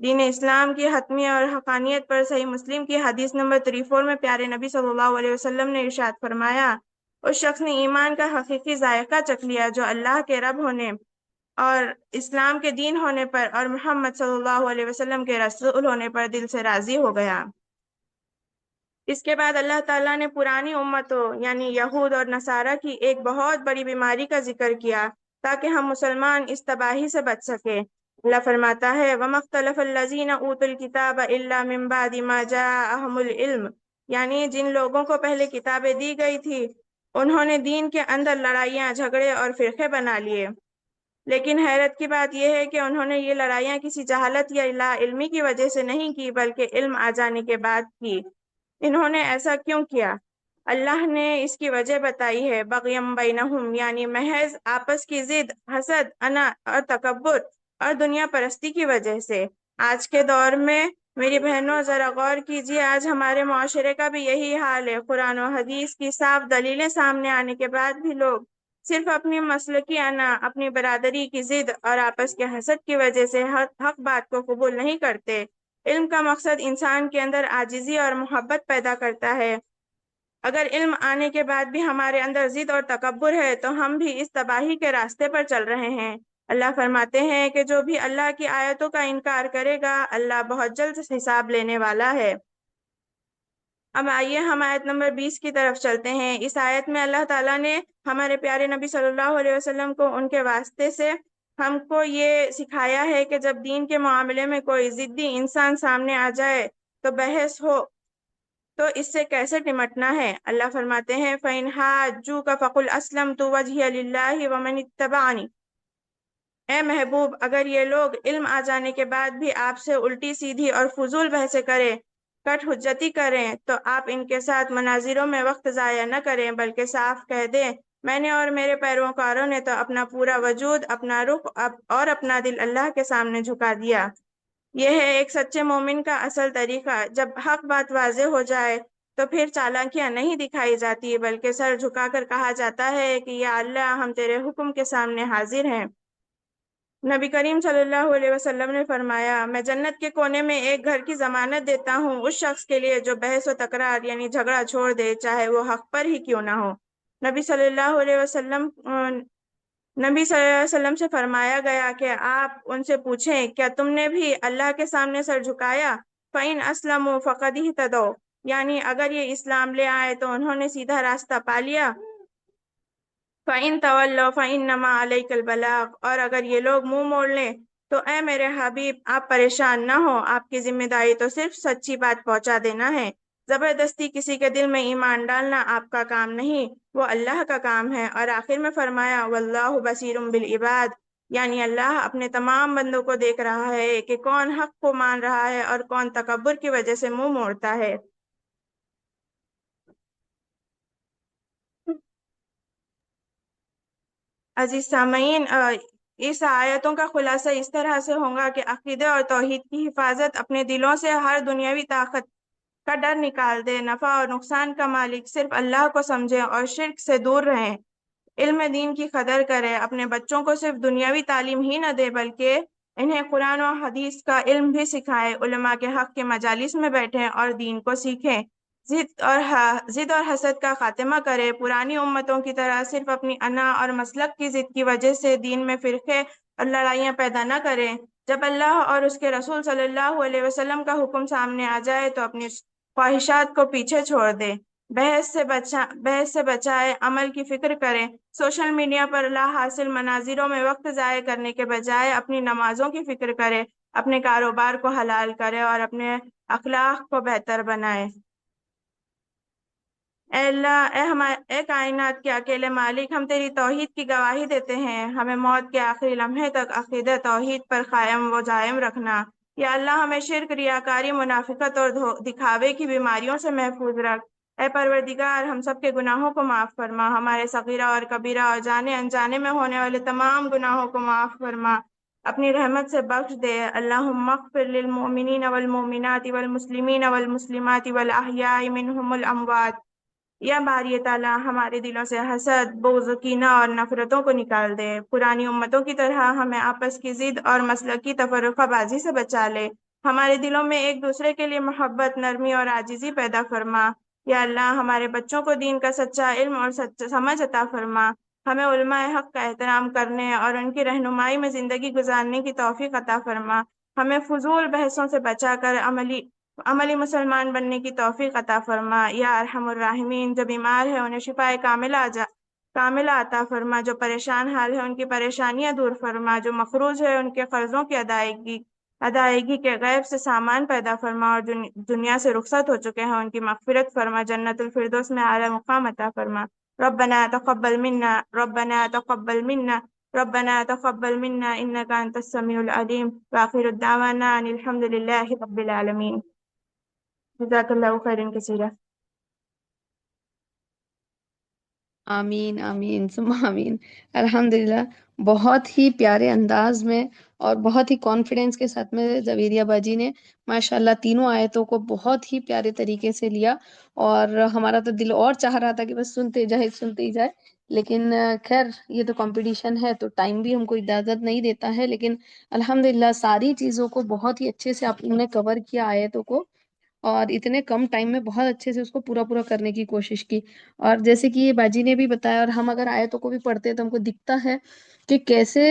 S7: دین اسلام کی حتمیت اور حقانیت پر صحیح مسلم کی حدیث نمبر 34 میں پیارے نبی صلی اللہ علیہ وسلم نے ارشاد فرمایا، اس شخص نے ایمان کا حقیقی ذائقہ چکھ لیا جو اللہ کے رب ہونے اور اسلام کے دین ہونے پر اور محمد صلی اللہ علیہ وسلم کے رسول ہونے پر دل سے راضی ہو گیا۔ اس کے بعد اللہ تعالیٰ نے پرانی امتوں یعنی یہود اور نصارہ کی ایک بہت بڑی بیماری کا ذکر کیا تاکہ ہم مسلمان اس تباہی سے بچ سکیں۔ اللہ فرماتا ہے وَمَا اخْتَلَفَ الَّذِينَ أُوتُوا الْكِتَابَ إِلَّا مِن بَعْدِ مَا جَاءَهُمُ الْعِلْمُ، یعنی جن لوگوں کو پہلے کتابیں دی گئی تھی انہوں نے دین کے اندر لڑائیاں، جھگڑے اور فرقے بنا لیے، لیکن حیرت کی بات یہ ہے کہ انہوں نے یہ لڑائیاں کسی جہالت یا لا علمی کی وجہ سے نہیں کی بلکہ علم آ جانے کے بعد کی۔ انہوں نے ایسا کیوں کیا؟ اللہ نے اس کی وجہ بتائی ہے، بغیم بینہم، یعنی محض آپس کی ضد، حسد، انا اور تکبر اور دنیا پرستی کی وجہ سے۔ آج کے دور میں میری بہنوں ذرا غور کیجیے، آج ہمارے معاشرے کا بھی یہی حال ہے۔ قرآن و حدیث کی صاف دلیلیں سامنے آنے کے بعد بھی لوگ صرف اپنی مسلکی انا، اپنی برادری کی ضد اور آپس کے حسد کی وجہ سے حق بات کو قبول نہیں کرتے۔ علم کا مقصد انسان کے اندر عاجزی اور محبت پیدا کرتا ہے۔ اگر علم آنے کے بعد بھی ہمارے اندر ضد اور تکبر ہے تو ہم بھی اس تباہی کے راستے پر چل رہے ہیں۔ اللہ فرماتے ہیں کہ جو بھی اللہ کی آیتوں کا انکار کرے گا اللہ بہت جلد حساب لینے والا ہے۔ اب آئیے ہم آیت نمبر 20 کی طرف چلتے ہیں۔ اس آیت میں اللہ تعالیٰ نے ہمارے پیارے نبی صلی اللہ علیہ وسلم کو ان کے واسطے سے ہم کو یہ سکھایا ہے کہ جب دین کے معاملے میں کوئی ضدی انسان سامنے آ جائے تو بحث ہو تو اس سے کیسے نمٹنا ہے۔ اللہ فرماتے ہیں فَإِنْ حَاجُّوكَ فَقُلْ أَسْلَمْتُ وَجْهِيَ لِلَّهِ وَمَنِ اتَّبَعَنِي۔ اے محبوب، اگر یہ لوگ علم آ جانے کے بعد بھی آپ سے الٹی سیدھی اور فضول بحثیں کریں، کٹ حجتی کریں، تو آپ ان کے ساتھ مناظروں میں وقت ضائع نہ کریں بلکہ صاف کہہ دیں میں نے اور میرے پیروکاروں نے تو اپنا پورا وجود، اپنا رخ اور اپنا دل اللہ کے سامنے جھکا دیا۔ یہ ہے ایک سچے مومن کا اصل طریقہ۔ جب حق بات واضح ہو جائے تو پھر چالاکیاں نہیں دکھائی جاتی بلکہ سر جھکا کر کہا جاتا ہے کہ یا اللہ، ہم تیرے حکم کے سامنے حاضر ہیں۔ نبی کریم صلی اللہ علیہ وسلم نے فرمایا میں جنت کے کونے میں ایک گھر کی ضمانت دیتا ہوں اس شخص کے لیے جو بحث و تکرار یعنی جھگڑا چھوڑ دے، چاہے وہ حق پر ہی کیوں نہ ہو۔ نبی صلی اللہ علیہ وسلم سے فرمایا گیا کہ آپ ان سے پوچھیں کیا تم نے بھی اللہ کے سامنے سر جھکایا؟ فَإِنْ أَسْلَمُوا فَقَدِ اهْتَدَوْا، یعنی اگر یہ اسلام لے آئے تو انہوں نے سیدھا راستہ پا لیا۔ فَإِنْ تَوَلَّوْا فَإِنَّمَا عَلَيْكَ الْبَلَاغُ، اور اگر یہ لوگ منہ موڑ لیں تو اے میرے حبیب آپ پریشان نہ ہو، آپ کی ذمہ داری تو صرف سچی بات پہنچا دینا ہے۔ زبردستی کسی کے دل میں ایمان ڈالنا آپ کا کام نہیں، وہ اللہ کا کام ہے۔ اور آخر میں فرمایا وَاللَّهُ بَصِيرٌ بِالْعِبَادِ، یعنی اللہ اپنے تمام بندوں کو دیکھ رہا ہے کہ کون حق کو مان رہا ہے اور کون تکبر کی وجہ سے منہ موڑتا ہے۔ عزیز سامعین، اس آیتوں کا خلاصہ اس طرح سے ہوگا کہ عقیدے اور توحید کی حفاظت، اپنے دلوں سے ہر دنیاوی طاقت کا ڈر نکال دے، نفع اور نقصان کا مالک صرف اللہ کو سمجھیں اور شرک سے دور رہیں، علم دین کی قدر کرے، اپنے بچوں کو صرف دنیاوی تعلیم ہی نہ دے بلکہ انہیں قرآن و حدیث کا علم بھی سکھائے، علماء کے حق کے مجالس میں بیٹھیں اور دین کو سیکھیں، ضد اور حسد کا خاتمہ کرے، پرانی امتوں کی طرح صرف اپنی انا اور مسلک کی ضد کی وجہ سے دین میں فرقے اور لڑائیاں پیدا نہ کریں۔ جب اللہ اور اس کے رسول صلی اللہ علیہ وسلم کا حکم سامنے آ جائے تو اپنی خواہشات کو پیچھے چھوڑ دے، بحث سے بچائے، عمل کی فکر کریں، سوشل میڈیا پر لا حاصل مناظروں میں وقت ضائع کرنے کے بجائے اپنی نمازوں کی فکر کرے، اپنے کاروبار کو حلال کرے اور اپنے اخلاق کو بہتر بنائے۔ اے اللہ، اے کائنات کے اکیلے مالک، ہم تیری توحید کی گواہی دیتے ہیں، ہمیں موت کے آخری لمحے تک عقیدہ توحید پر قائم و دائم رکھنا۔ یا اللہ، ہمیں شرک، ریاکاری، منافقت اور دکھاوے کی بیماریوں سے محفوظ رکھ۔ اے پروردگار، ہم سب کے گناہوں کو معاف فرما، ہمارے صغیرہ اور کبیرہ اور جانے انجانے میں ہونے والے تمام گناہوں کو معاف فرما، اپنی رحمت سے بخش دے۔ اللہم اغفر للمؤمنین والمؤمنات والمسلمین والمسلمات والاحیاء منہم الاموات۔ یا باری تعالیٰ، ہمارے دلوں سے حسد، بغض، کینہ اور نفرتوں کو نکال دے، پرانی امتوں کی طرح ہمیں آپس کی ضد اور مسلکی تفرقہ بازی سے بچا لے، ہمارے دلوں میں ایک دوسرے کے لیے محبت، نرمی اور عاجزی پیدا فرما۔ یا اللہ، ہمارے بچوں کو دین کا سچا علم اور سمجھ عطا فرما، ہمیں علماء حق کا احترام کرنے اور ان کی رہنمائی میں زندگی گزارنے کی توفیق عطا فرما، ہمیں فضول بحثوں سے بچا کر عملی مسلمان بننے کی توفیق عطا فرما۔ یا ارحم الراحمین، جو بیمار ہے انہیں شفائے کاملہ عطا فرما، جو پریشان حال ہے ان کی پریشانیاں دور فرما، جو مقروض ہے ان کے قرضوں کی ادائیگی کے غیب سے سامان پیدا فرما، اور دنیا سے رخصت ہو چکے ہیں ان کی مغفرت فرما، جنت الفردوس میں اعلی مقام عطا فرما۔ ربنا تقبل منا ربنا تقبل منا ربنا تقبل منا انك انت السميع العليم واخر دعوانا ان الحمد لله رب العالمين۔ جزاک اللہ خیرا کثیرا۔
S6: آمین آمین ثم آمین۔ الحمدللہ، بہت ہی پیارے انداز میں اور بہت ہی کانفیڈینس کے ساتھ میں زبیریہ باجی نے ماشاءاللہ تینوں آیتوں کو بہت ہی پیارے طریقے سے لیا، اور ہمارا تو دل اور چاہ رہا تھا کہ بس سنتے ہی جائے، لیکن خیر یہ تو کمپٹیشن ہے تو ٹائم بھی ہم کو اجازت نہیں دیتا ہے، لیکن الحمدللہ ساری چیزوں کو بہت ہی اچھے سے آپ نے کور کیا آیتوں کو، اور اتنے کم ٹائم میں بہت اچھے سے اس کو پورا کرنے کی کوشش کی۔ اور جیسے کہ یہ باجی نے بھی بتایا، اور ہم اگر آیتوں کو بھی پڑھتے ہیں تو ہم کو دکھتا ہے کہ کیسے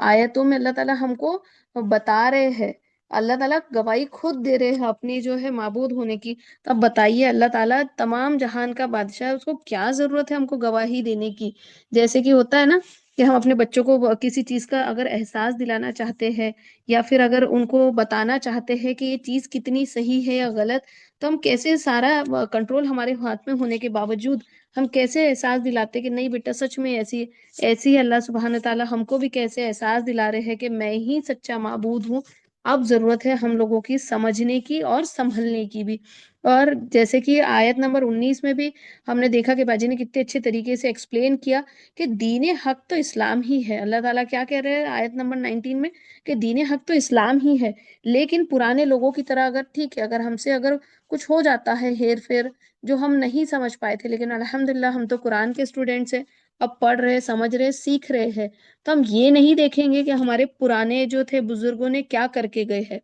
S6: آیتوں میں اللہ تعالیٰ ہم کو بتا رہے ہیں، اللہ تعالیٰ گواہی خود دے رہے ہیں اپنی جو ہے معبود ہونے کی۔ تو اب بتائیے، اللہ تعالیٰ تمام جہان کا بادشاہ ہے، اس کو کیا ضرورت ہے ہم کو گواہی دینے کی؟ جیسے کہ ہوتا ہے نا کہ ہم اپنے بچوں کو کسی چیز کا اگر احساس دلانا چاہتے ہیں یا پھر اگر ان کو بتانا چاہتے ہیں کہ یہ چیز کتنی صحیح ہے یا غلط، تو ہم کیسے سارا کنٹرول ہمارے ہاتھ میں ہونے کے باوجود ہم کیسے احساس دلاتے کہ نہیں بیٹا سچ میں ایسی اللہ سبحانہ تعالیٰ ہم کو بھی کیسے احساس دلا رہے ہیں کہ میں ہی سچا معبود ہوں. اب ضرورت ہے ہم لوگوں کی سمجھنے کی اور سنبھلنے کی بھی. اور جیسے کہ آیت نمبر 19 میں بھی ہم نے دیکھا کہ باجی نے کتنے اچھے طریقے سے ایکسپلین کیا کہ دین حق تو اسلام ہی ہے. اللہ تعالیٰ کیا کہہ رہے ہیں آیت نمبر 19 میں کہ دین حق تو اسلام ہی ہے، لیکن پرانے لوگوں کی طرح اگر ٹھیک ہے اگر ہم سے اگر کچھ ہو جاتا ہے ہیر پھیر جو ہم نہیں سمجھ پائے تھے، لیکن الحمدللہ ہم تو قرآن کے اسٹوڈینٹس ہیں، اب پڑھ رہے سمجھ رہے سیکھ رہے ہیں، تو ہم یہ نہیں دیکھیں گے کہ ہمارے پرانے جو تھے بزرگوں نے کیا کر کے گئے ہیں،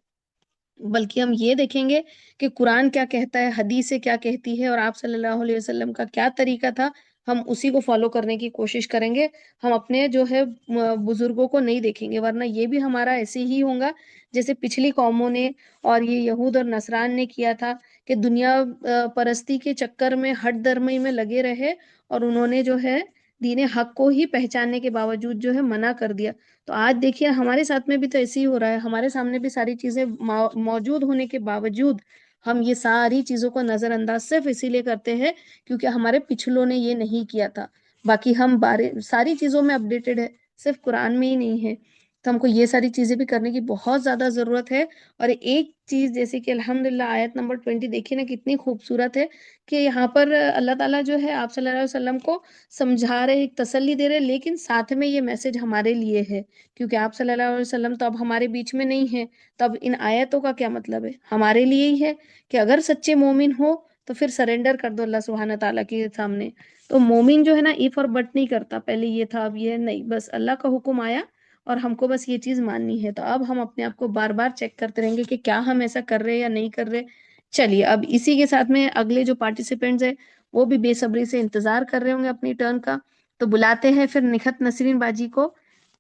S6: بلکہ ہم یہ دیکھیں گے کہ قرآن کیا کہتا ہے، حدیث کیا کہتی ہے، اور آپ صلی اللہ علیہ وسلم کا کیا طریقہ تھا، ہم اسی کو فالو کرنے کی کوشش کریں گے. ہم اپنے جو ہے بزرگوں کو نہیں دیکھیں گے، ورنہ یہ بھی ہمارا ایسے ہی ہوگا جیسے پچھلی قوموں نے اور یہ یہود اور نصران نے کیا تھا کہ دنیا پرستی کے چکر میں ہٹ درمی میں لگے رہے اور انہوں نے جو ہے دین حق کو ہی پہچاننے کے باوجود جو ہے منع کر دیا. تو آج دیکھیے ہمارے ساتھ میں بھی تو ایسے ہی ہو رہا ہے، ہمارے سامنے بھی ساری چیزیں موجود ہونے کے باوجود ہم یہ ساری چیزوں کو نظر انداز صرف اسی لیے کرتے ہیں کیونکہ ہمارے پچھلوں نے یہ نہیں کیا تھا. باقی ہم ساری چیزوں میں اپڈیٹڈ ہے، صرف قرآن میں ہی نہیں ہے. تو ہم کو یہ ساری چیزیں بھی کرنے کی بہت زیادہ ضرورت ہے. اور ایک چیز جیسے کہ الحمدللہ آیت نمبر 20 دیکھیے نا کتنی خوبصورت ہے کہ یہاں پر اللہ تعالیٰ جو ہے آپ صلی اللہ علیہ وسلم کو سمجھا رہے، ایک تسلی دے رہے، لیکن ساتھ میں یہ میسج ہمارے لیے ہے کیونکہ آپ صلی اللہ علیہ وسلم تو اب ہمارے بیچ میں نہیں ہے. تب ان آیتوں کا کیا مطلب ہے؟ ہمارے لیے ہی ہے کہ اگر سچے مومن ہو تو پھر سرنڈر کر دو اللہ سبحانہ تعالیٰ کے سامنے. تو مومن جو ہے نا ایف اور بٹ نہیں کرتا، پہلے یہ تھا اب یہ نہیں، بس اللہ کا حکم آیا اور ہم کو بس یہ چیز ماننی ہے. تو اب ہم اپنے آپ کو بار بار چیک کرتے رہیں گے کہ کیا ہم ایسا کر رہے یا نہیں کر رہے. چلیے اب اسی کے ساتھ میں اگلے جو پارٹیسپینٹس ہیں وہ بھی بے صبری سے انتظار کر رہے ہوں گے اپنی ٹرن کا، تو بلاتے ہیں پھر نکھت نسرین باجی کو.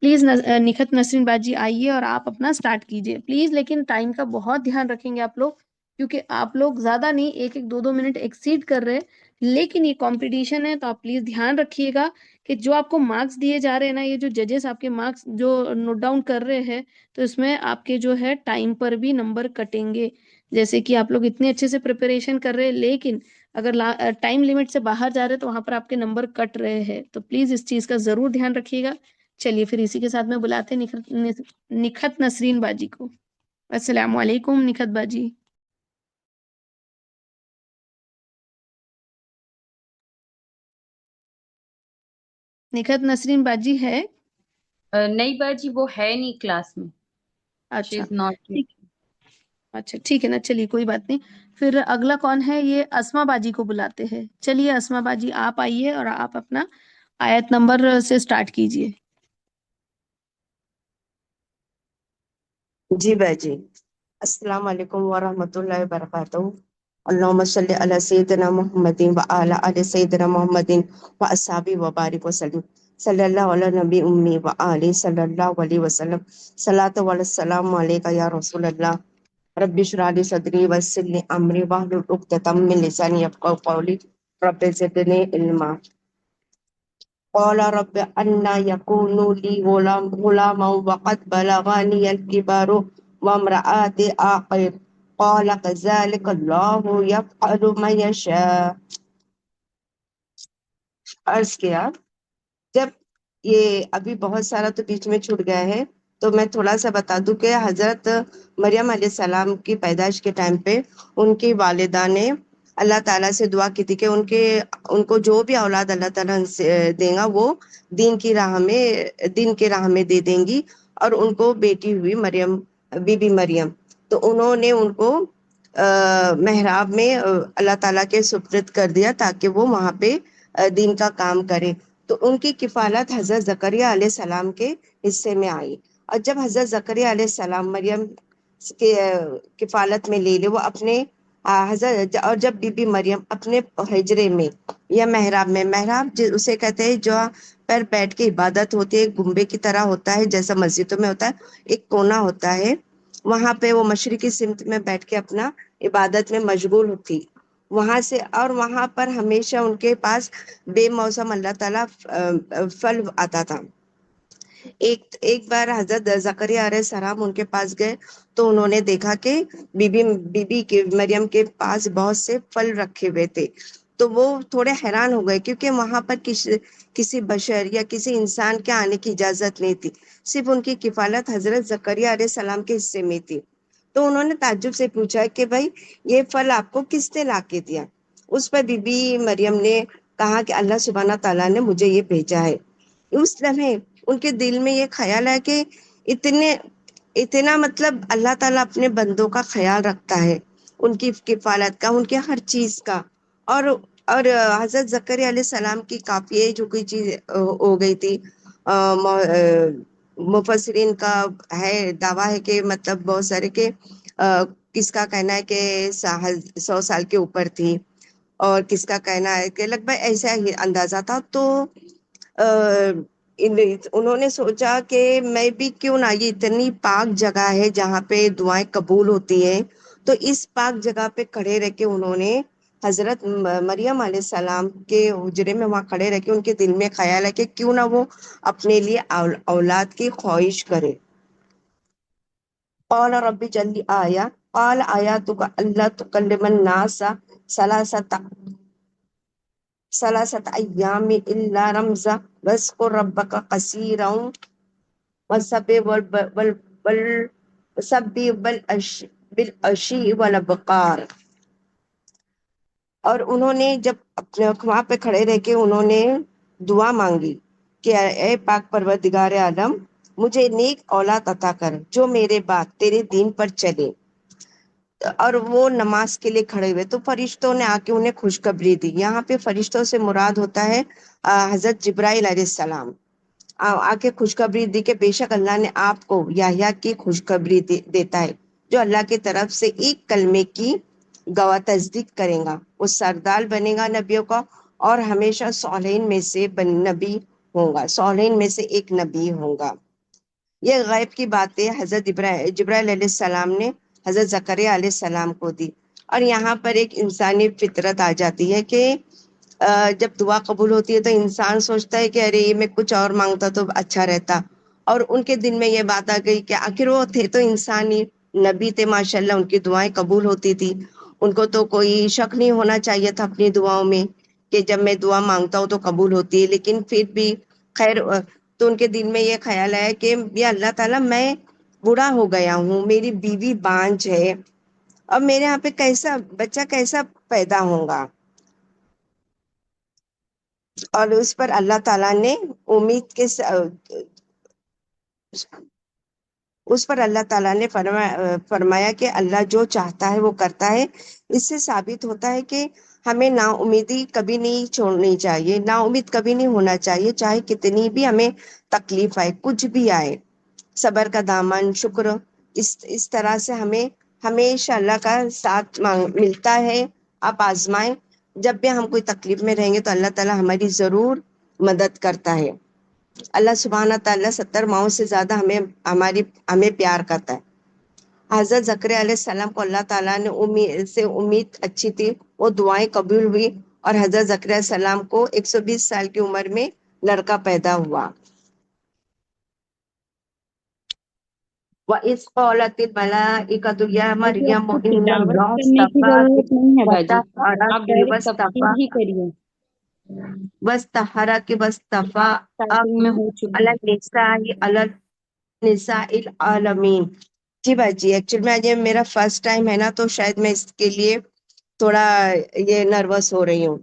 S6: پلیز نکھت نسرین باجی آئیے اور آپ اپنا سٹارٹ کیجیے پلیز، لیکن ٹائم کا بہت دھیان رکھیں گے آپ لوگ کیونکہ آپ لوگ زیادہ نہیں، ایک ایک دو منٹ ایکسیڈ کر رہے، لیکن یہ کمپٹیشن ہے تو آپ پلیز دھیان رکھیے گا کہ جو آپ کو مارکس دیے جا رہے ہیں نا، یہ جو ججز آپ کے مارکس جو نوٹ ڈاؤن کر رہے ہیں تو اس میں آپ کے جو ہے ٹائم پر بھی نمبر کٹیں گے. جیسے کہ آپ لوگ اتنے اچھے سے پریپریشن کر رہے لیکن اگر ٹائم لمٹ سے باہر جا رہے تو وہاں پر آپ کے نمبر کٹ رہے ہیں، تو پلیز اس چیز کا ضرور دھیان رکھیے گا. چلیے پھر اسی کے ساتھ میں بلاتے ہیں نکھت نسرین باجی کو. السلام علیکم نکھت باجی. نکھت نسرین باجی ہے؟
S3: نہیں باجی وہ ہے نہیں کلاس میں. She
S6: اچھا
S3: is not.
S6: ٹھیک، اچھا ٹھیک ہے نا، چلیے کوئی بات نہیں. پھر اگلا کون ہے؟ یہ اسما باجی کو بلاتے ہیں. چلیے اسما باجی آپ آئیے اور آپ اپنا آیت نمبر سے سٹارٹ کیجئے.
S8: جی باجی، السلام علیکم ورحمۃ اللہ وبرکاتہ. اللہم صلی علی سیدنا محمد وعلی آل سیدنا محمد واصحابہ وبارک وسلم. صلی اللہ علی نبی امی وآلہ صلی اللہ علیہ وسلم. صلاۃ و السلام علیک یا رسول اللہ. رب اشرح لی صدری ویسر لی امری واحلل عقدۃ من لسانی یفقهوا قولی. رب زدنی علما. قال رب أنا يكون لي غلام وقد بلغني الكبر وامرأتي عاقر قال كذلك الله يفعل ما يشاء. عرض کیا جب یہ ابھی بہت سارا تو بیچ میں چھوٹ گیا ہے تو میں تھوڑا سا بتا دوں کہ حضرت مریم علیہ السلام کی پیدائش کے ٹائم پہ ان کی والدہ نے اللہ تعالیٰ سے دعا کی تھی کہ ان کو جو بھی اولاد اللہ تعالیٰ دے گا وہ دین کی راہ میں دے دیں گی. اور ان کو بیٹی ہوئی مریم، بی بی مریم، تو انہوں نے ان کو محراب میں اللہ تعالیٰ کے سپرد کر دیا تاکہ وہ وہاں پہ دین کا کام کرے. تو ان کی کفالت حضرت زکریا علیہ السلام کے حصے میں آئی. اور جب حضرت زکریا علیہ السلام مریم کے کفالت میں لے لے، وہ اپنے حضرت، اور جب بی بی مریم اپنے حجرے میں یا محراب اسے کہتے ہیں جو پر بیٹھ کے عبادت ہوتی ہے، گنبے کی طرح ہوتا ہے جیسا مسجدوں میں ہوتا ہے، ایک کونا ہوتا ہے، وہاں پہ وہ مشرقی سمت میں بیٹھ کے اپنا عبادت میں مشغول ہوتی وہاں سے. اور وہاں پر ہمیشہ ان کے پاس بے موسم اللہ تعالیٰ پھل آتا تھا. ایک بار حضرت زکریا علیہ السلام ان کے پاس گئے تو انہوں نے دیکھا کہ بی کے مریم کے پاس بہت سے پھل رکھے ہوئے تھے، تو وہ تھوڑے حیران ہو گئے کیونکہ وہاں پر کسی بشر یا کسی انسان کے آنے کی اجازت نہیں تھی، صرف ان کی کفالت حضرت زکریا علیہ السلام کے حصے میں تھی۔ تو انہوں نے تعجب سے پوچھا کہ بھائی یہ پھل آپ کو کس نے لا کے دیا؟ اس پر بی بی مریم نے کہا کہ اللہ سبحانہ تعالیٰ نے مجھے یہ بھیجا ہے۔ اس لمحے ان کے دل میں یہ خیال ہے کہ اتنا مطلب اللہ تعالیٰ اپنے بندوں کا خیال رکھتا ہے، ان کی کفالت کا، ان کے ہر چیز کا۔ اور حضرت زکریا علیہ السلام کی کافی جو کوئی چیز ہو گئی تھی، مفسرین کا ہے دعویٰ ہے کہ مطلب بہت سارے کہ کس کا کہنا ہے کہ 100 سال کے اوپر تھی، اور کس کا کہنا ہے کہ لگ بھگ ایسا ہی اندازہ تھا۔ تو انہوں نے سوچا کہ میں بھی کیوں نہ، یہ اتنی پاک جگہ ہے جہاں پہ دعائیں قبول ہوتی ہیں، تو اس پاک جگہ پہ کھڑے رہ کے انہوں نے حضرت مریم علیہ السلام کے حجرے میں وہاں کھڑے رہ کے ان کے دل میں خیال ہے کہ کیوں نہ وہ اپنے لیے اولاد کی خواہش کرے۔ قال رب جل آیا قال آیاتک اللہ تکلم الناس ثلاثة ایام الا رمزا واذکر ربک کثیرا وسبح بالعشی والابکار۔ اور انہوں نے جب اپنے وہاں پہ کھڑے رہ کے انہوں نے دعا مانگی کہ اے پاک پروردگار عالم مجھے نیک اولاد عطا کر جو میرے بعد تیرے دین پر چلے، اور وہ نماز کے لیے کھڑے ہوئے تو فرشتوں نے آ کے انہیں خوشخبری دی۔ یہاں پہ فرشتوں سے مراد ہوتا ہے حضرت جبرائیل علیہ السلام، آ کے خوشخبری دی کہ بے شک اللہ نے آپ کو یحییٰ کی خوشخبری دیتا ہے جو اللہ کی طرف سے ایک کلمے کی گواہ تصدیق کرے گا، وہ سردار بنے گا نبیوں کا، اور ہمیشہ صالحین میں سے نبی ہوگا، صالحین میں سے ایک نبی ہوگا۔ یہ غیب کی باتیں حضرت جبرائیل علیہ السلام نے حضرت زکریا علیہ السلام کو دی۔ اور یہاں پر ایک انسانی فطرت آ جاتی ہے کہ جب دعا قبول ہوتی ہے تو انسان سوچتا ہے کہ ارے میں کچھ اور مانگتا تو اچھا رہتا، اور ان کے دل میں یہ بات آ گئی کہ آخر وہ تھے تو انسانی نبی تھے، ماشاءاللہ ان کی دعائیں قبول ہوتی تھی، ان کو تو کوئی شک نہیں ہونا چاہیے تھا اپنی دعاؤں میں کہ جب میں دعا مانگتا ہوں تو قبول ہوتی ہے۔ لیکن پھر بھی خیر، تو ان کے دل میں یہ خیال ہے کہ یا اللہ تعالیٰ میں بوڑھا ہو گیا ہوں، میری بیوی بانجھ ہے، اب میرے یہاں پہ کیسا بچہ کیسا پیدا ہوگا؟ اور اس پر اللہ تعالیٰ نے امید کے اس پر اللہ تعالیٰ نے فرمایا کہ اللہ جو چاہتا ہے وہ کرتا ہے۔ اس سے ثابت ہوتا ہے کہ ہمیں نا امیدی کبھی نہیں چھوڑنی چاہیے، نا امید کبھی نہیں ہونا چاہیے، چاہے کتنی بھی ہمیں تکلیف آئے، کچھ بھی آئے، صبر کا دامن، شکر، اس طرح سے ہمیں ہمیشہ اللہ کا ساتھ ملتا ہے۔ آپ آزمائیں، جب بھی ہم کوئی تکلیف میں رہیں گے تو اللہ تعالیٰ ہماری ضرور مدد کرتا ہے۔ اللہ سبحانہ تعالیٰ 70 ماؤں سے زیادہ ہمیں پیار کرتا ہے۔ حضرت زکریا علیہ السلام کو اللہ تعالیٰ نے امید اچھی تھی، وہ دعائیں قبول ہوئی، اور حضرت زکریا علیہ السلام کو 120 سال کی عمر میں لڑکا پیدا ہوا۔ وَإِذْ قَالَتِ الْمَلَائِكَةُ يَا
S3: ویسے
S8: مَرْيَمُ
S3: آپ کو
S8: إِنَّ
S3: تلاوت
S8: اللَّهَ
S3: کرنے کی ضرورت نہیں ہے باجی، آپ ڈائریکٹ تفسیر ہی کریے،
S8: واصطفاك
S3: ٹائپنگ میں ہو چکی
S8: على
S3: ہے۔
S8: نساء العالمین۔ جی بھائی جی، ایکچولی میں یہ میرا فرسٹ ٹائم ہے نا، تو شاید میں اس کے لیے تھوڑا یہ نروس ہو رہی ہوں۔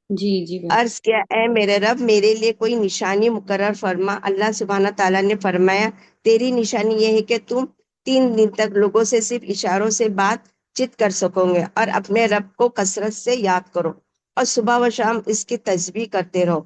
S3: جی جی باجی۔
S8: عرض کیا، اے میرے رب میرے لیے کوئی نشانی مقرر فرما۔ اللہ سبحانہ تعالیٰ نے فرمایا تیری نشانی یہ ہے کہ تم 3 دن تک لوگوں سے صرف اشاروں سے بات چیت کر سکو گے، اور اپنے رب کو کثرت سے یاد کرو، اور صبح و شام اس کی تسبیح کرتے رہو۔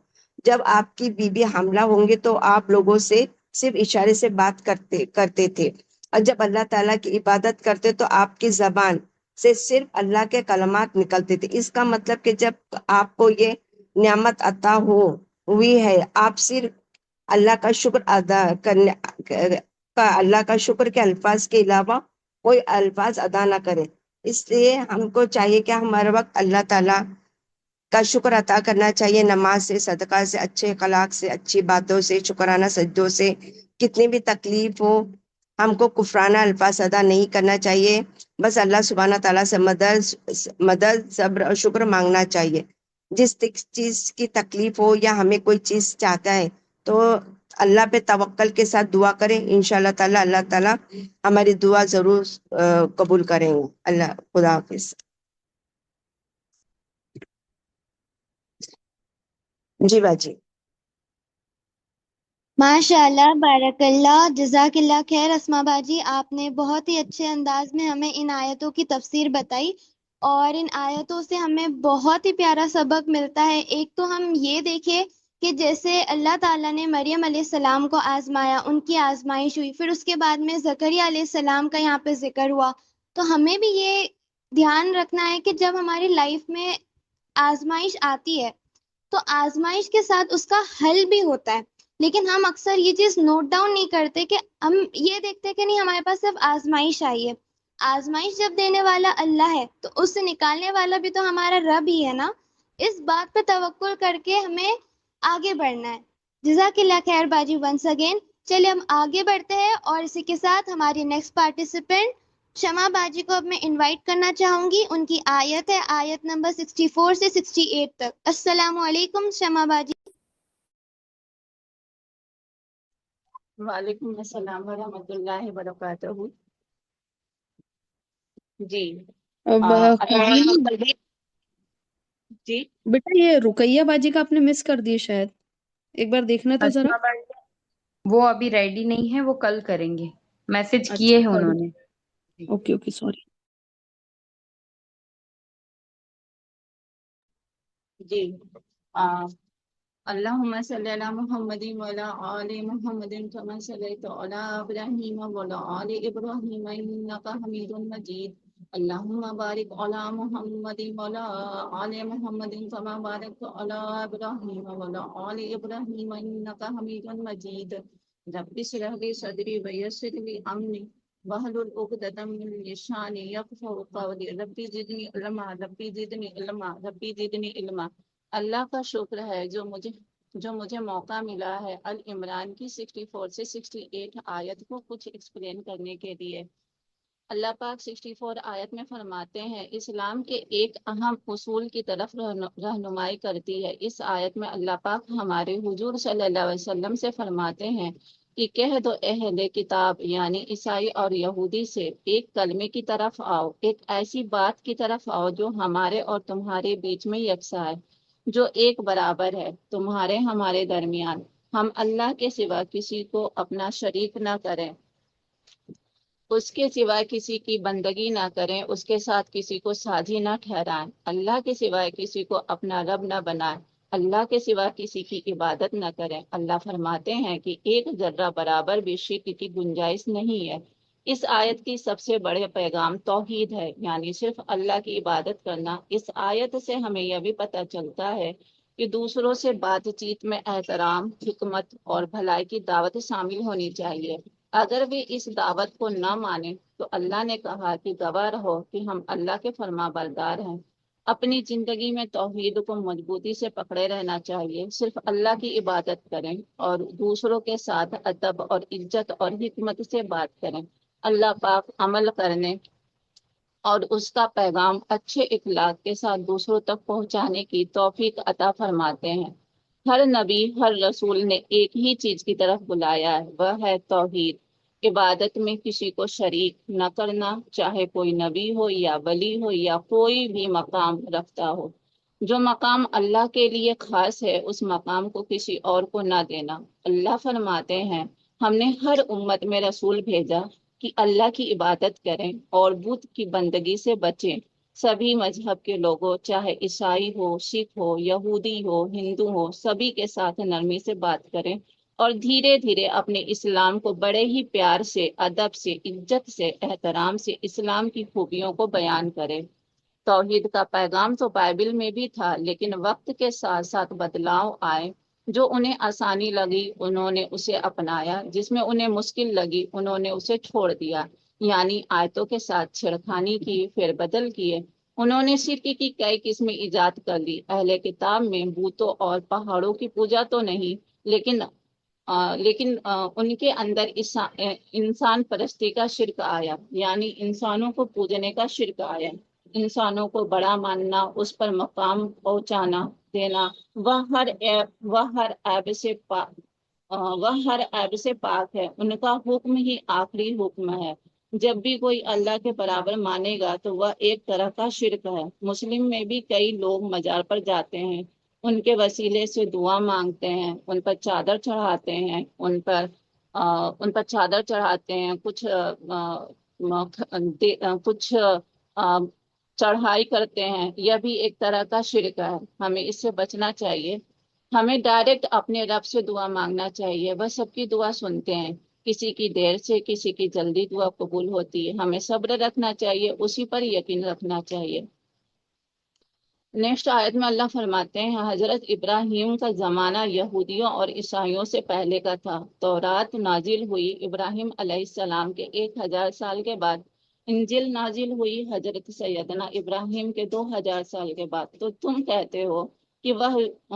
S8: جب آپ کی بیوی حاملہ ہوں گے تو آپ لوگوں سے صرف اشارے سے بات کرتے تھے، اور جب اللہ تعالیٰ کی عبادت کرتے تو آپ کی زبان سے صرف اللہ کے کلمات نکلتے تھے۔ اس کا مطلب کہ جب آپ کو یہ نعمت عطا ہوئی ہے، آپ صرف اللہ کا شکر ادا کرنے اللہ کا شکر کے الفاظ کے علاوہ کوئی الفاظ ادا نہ کرے۔ اس لیے ہم کو چاہیے کہ ہم ہر وقت اللہ تعالیٰ کا شکر عطا کرنا چاہیے، نماز سے، صدقہ سے، اچھے اخلاق سے، اچھی باتوں سے، شکرانہ سجدوں سے. کتنی بھی تکلیف ہو ہم کو کفرانہ الفاظ ادا نہیں کرنا چاہیے، بس اللہ سبحانہ تعالیٰ سے مدد صبر اور شکر مانگنا چاہیے. جس چیز کی تکلیف ہو یا ہمیں کوئی چیز چاہتا ہے تو اللہ پہ توکل کے ساتھ دعا کریں، انشاءاللہ تعالیٰ اللہ تعالیٰ ہماری دعا ضرور قبول کریں گے. اللہ خدا حافظ. جی باجی.
S9: ماشاء اللہ، بارک اللہ، جزاک اللہ خیر. اسما باجی، آپ نے بہت ہی اچھے انداز میں ہمیں ان آیتوں کی تفسیر بتائی، اور ان آیتوں سے ہمیں بہت ہی پیارا سبق ملتا ہے. ایک تو ہم یہ دیکھیں کہ جیسے اللہ تعالیٰ نے مریم علیہ السلام کو آزمایا، ان کی آزمائش ہوئی، پھر اس کے بعد میں زکریا علیہ السلام کا یہاں پہ ذکر ہوا. تو ہمیں بھی یہ دھیان رکھنا ہے کہ جب ہماری لائف میں آزمائش آتی ہے تو آزمائش کے ساتھ اس کا حل بھی ہوتا ہے. لیکن ہم اکثر یہ چیز نوٹ ڈاؤن نہیں کرتے کہ ہم یہ دیکھتے کہ نہیں، ہمارے پاس صرف آزمائش آئی ہے. آزمائش جب دینے والا اللہ ہے تو اس سے نکالنے والا بھی تو ہمارا رب ہی ہے نا. اس بات پہ توکل کر کے ہمیں آگے بڑھنا ہے. جزاک اللہ خیر باجی ونس اگین. چلیے ہم آگے بڑھتے ہیں، اور اسی کے ساتھ ہماری نیکسٹ پارٹیسپینٹ شمع باجی کو اب میں انوائٹ کرنا چاہوں گی. ان کی آیت ہے آیت نمبر 64 سے 68 تک. السلام علیکم شمع باجی.
S10: وعلیکم السلام ورحمۃ اللہ وبرکاتہ. جی جی
S6: بیٹا یہ رقیہ باجی کا آپ نے مس کر دیے شاید، ایک بار دیکھنا تو ذرا.
S3: اسما باجی وہ ابھی ریڈی نہیں ہے، وہ کل کریں گے، میسج کیے
S6: اچھا
S3: ہیں انہوں نے.
S6: Okay okay sorry.
S10: جی اللہم صلی علی محمد وعلی آل محمد کما صلیت علی ابراہیم وعلی آل ابراہیم انک حمید مجید. اللہم بارک علی محمد وعلی آل محمد کما بارکت علی ابراہیم وعلی آل ابراہیم انک حمید مجید. رب اشرح لی صدری ویسر لی امری واحلل عقدۃ من لسانی یفقہوا قولی. ربی زدنی علما، ربی زدنی علما، ربی زدنی علما. اللہ کا شکر ہے جو مجھے موقع ملا ہے العمران کی 64 سے 68 آیت کو کچھ ایکسپلین کرنے کے لیے. اللہ پاک 64 آیت میں فرماتے ہیں، اسلام کے ایک اہم اصول کی طرف رہنمائی کرتی ہے. اس آیت میں اللہ پاک ہمارے حضور صلی اللہ علیہ وسلم سے فرماتے ہیں کہ کہہ دو اہل کتاب یعنی عیسائی اور یہودی سے، ایک کلمے کی طرف آؤ، ایک ایسی بات کی طرف آؤ جو ہمارے اور تمہارے بیچ میں یکساں ہے، جو ایک برابر ہے تمہارے ہمارے درمیان. ہم اللہ کے سوا کسی کو اپنا شریک نہ کریں، اس کے سوا کسی کی بندگی نہ کریں، اس کے ساتھ کسی کو ساجی نہ ٹھہرائیں، اللہ کے سوا کسی کو اپنا رب نہ بنائیں، اللہ کے سوا کسی کی عبادت نہ کریں. اللہ فرماتے ہیں کہ ایک ذرہ برابر بھی شرک کی گنجائش نہیں ہے. اس آیت کی سب سے بڑے پیغام توحید ہے، یعنی صرف اللہ کی عبادت کرنا. اس آیت سے ہمیں یہ بھی پتہ چلتا ہے کہ دوسروں سے بات چیت میں احترام، حکمت اور بھلائی کی دعوت شامل ہونی چاہیے. اگر بھی اس دعوت کو نہ مانے تو اللہ نے کہا کہ گواہ رہو کہ ہم اللہ کے فرما بردار ہیں. اپنی زندگی میں توحید کو مضبوطی سے پکڑے رہنا چاہیے، صرف اللہ کی عبادت کریں اور دوسروں کے ساتھ ادب اور عزت اور حکمت سے بات کریں. اللہ پاک عمل کرنے اور اس کا پیغام اچھے اخلاق کے ساتھ دوسروں تک پہنچانے کی توفیق عطا فرماتے ہیں. ہر نبی، ہر رسول نے ایک ہی چیز کی طرف بلایا ہے، وہ ہے توحید. عبادت میں کسی کو شریک نہ کرنا، چاہے کوئی نبی ہو یا ولی ہو یا کوئی بھی مقام رکھتا ہو. جو مقام اللہ کے لیے خاص ہے اس مقام کو کسی اور کو نہ دینا. اللہ فرماتے ہیں ہم نے ہر امت میں رسول بھیجا کہ اللہ کی عبادت کریں اور بت کی بندگی سے بچیں. سبھی مذہب کے لوگوں، چاہے عیسائی ہو، سکھ ہو، یہودی ہو، ہندو ہو، سبھی کے ساتھ نرمی سے بات کریں اور دھیرے دھیرے اپنے اسلام کو بڑے ہی پیار سے، ادب سے، عزت سے، احترام سے اسلام کی خوبیوں کو بیان کریں. توحید کا پیغام تو بائبل میں بھی تھا، لیکن وقت کے ساتھ ساتھ بدلاؤ آئے. جو انہیں آسانی لگی انہوں نے اسے اپنایا، جس میں انہیں مشکل لگی انہوں نے اسے چھوڑ دیا. یعنی آیتوں کے ساتھ چھڑکھانی کی، پھر بدل کیے. انہوں نے شرک کی کئی قسمیں ایجاد کر لی۔ اہل کتاب میں بتوں اور پہاڑوں کی پوجا تو نہیں، لیکن ان کے اندر انسان پرستی کا شرک آیا، یعنی انسانوں کو پوجنے کا شرک آیا، انسانوں کو بڑا ماننا، اس پر مقام پہنچانا دینا۔ وہ ہر عیب سے پاک ہے، ان کا حکم ہی آخری حکم ہے۔ جب بھی کوئی اللہ کے برابر مانے گا تو وہ ایک طرح کا شرک ہے۔ مسلم میں بھی کئی لوگ مزار پر جاتے ہیں، ان کے وسیلے سے دعا مانگتے ہیں، ان پر چادر چڑھاتے ہیں، کچھ چڑھائی کرتے ہیں۔ یہ بھی ایک طرح کا شرک ہے، ہمیں اس سے بچنا چاہیے۔ ہمیں ڈائریکٹ اپنے رب سے دعا مانگنا چاہیے، وہ سب کی دعا سنتے ہیں، کسی کی دیر سے، کسی کی جلدی دعا قبول ہوتی ہے۔ ہمیں صبر رکھنا چاہیے، اسی پر یقین رکھنا چاہیے۔ نیکسٹ آیت میں اللہ فرماتے ہیں، حضرت ابراہیم کا زمانہ یہودیوں اور عیسائیوں سے پہلے کا تھا۔ تورات نازل ہوئی ابراہیم علیہ السلام کے 1000 سال کے بعد، انجیل نازل ہوئی حضرت سیدنا ابراہیم کے 2000 سال کے بعد۔ تو تم کہتے ہو کہ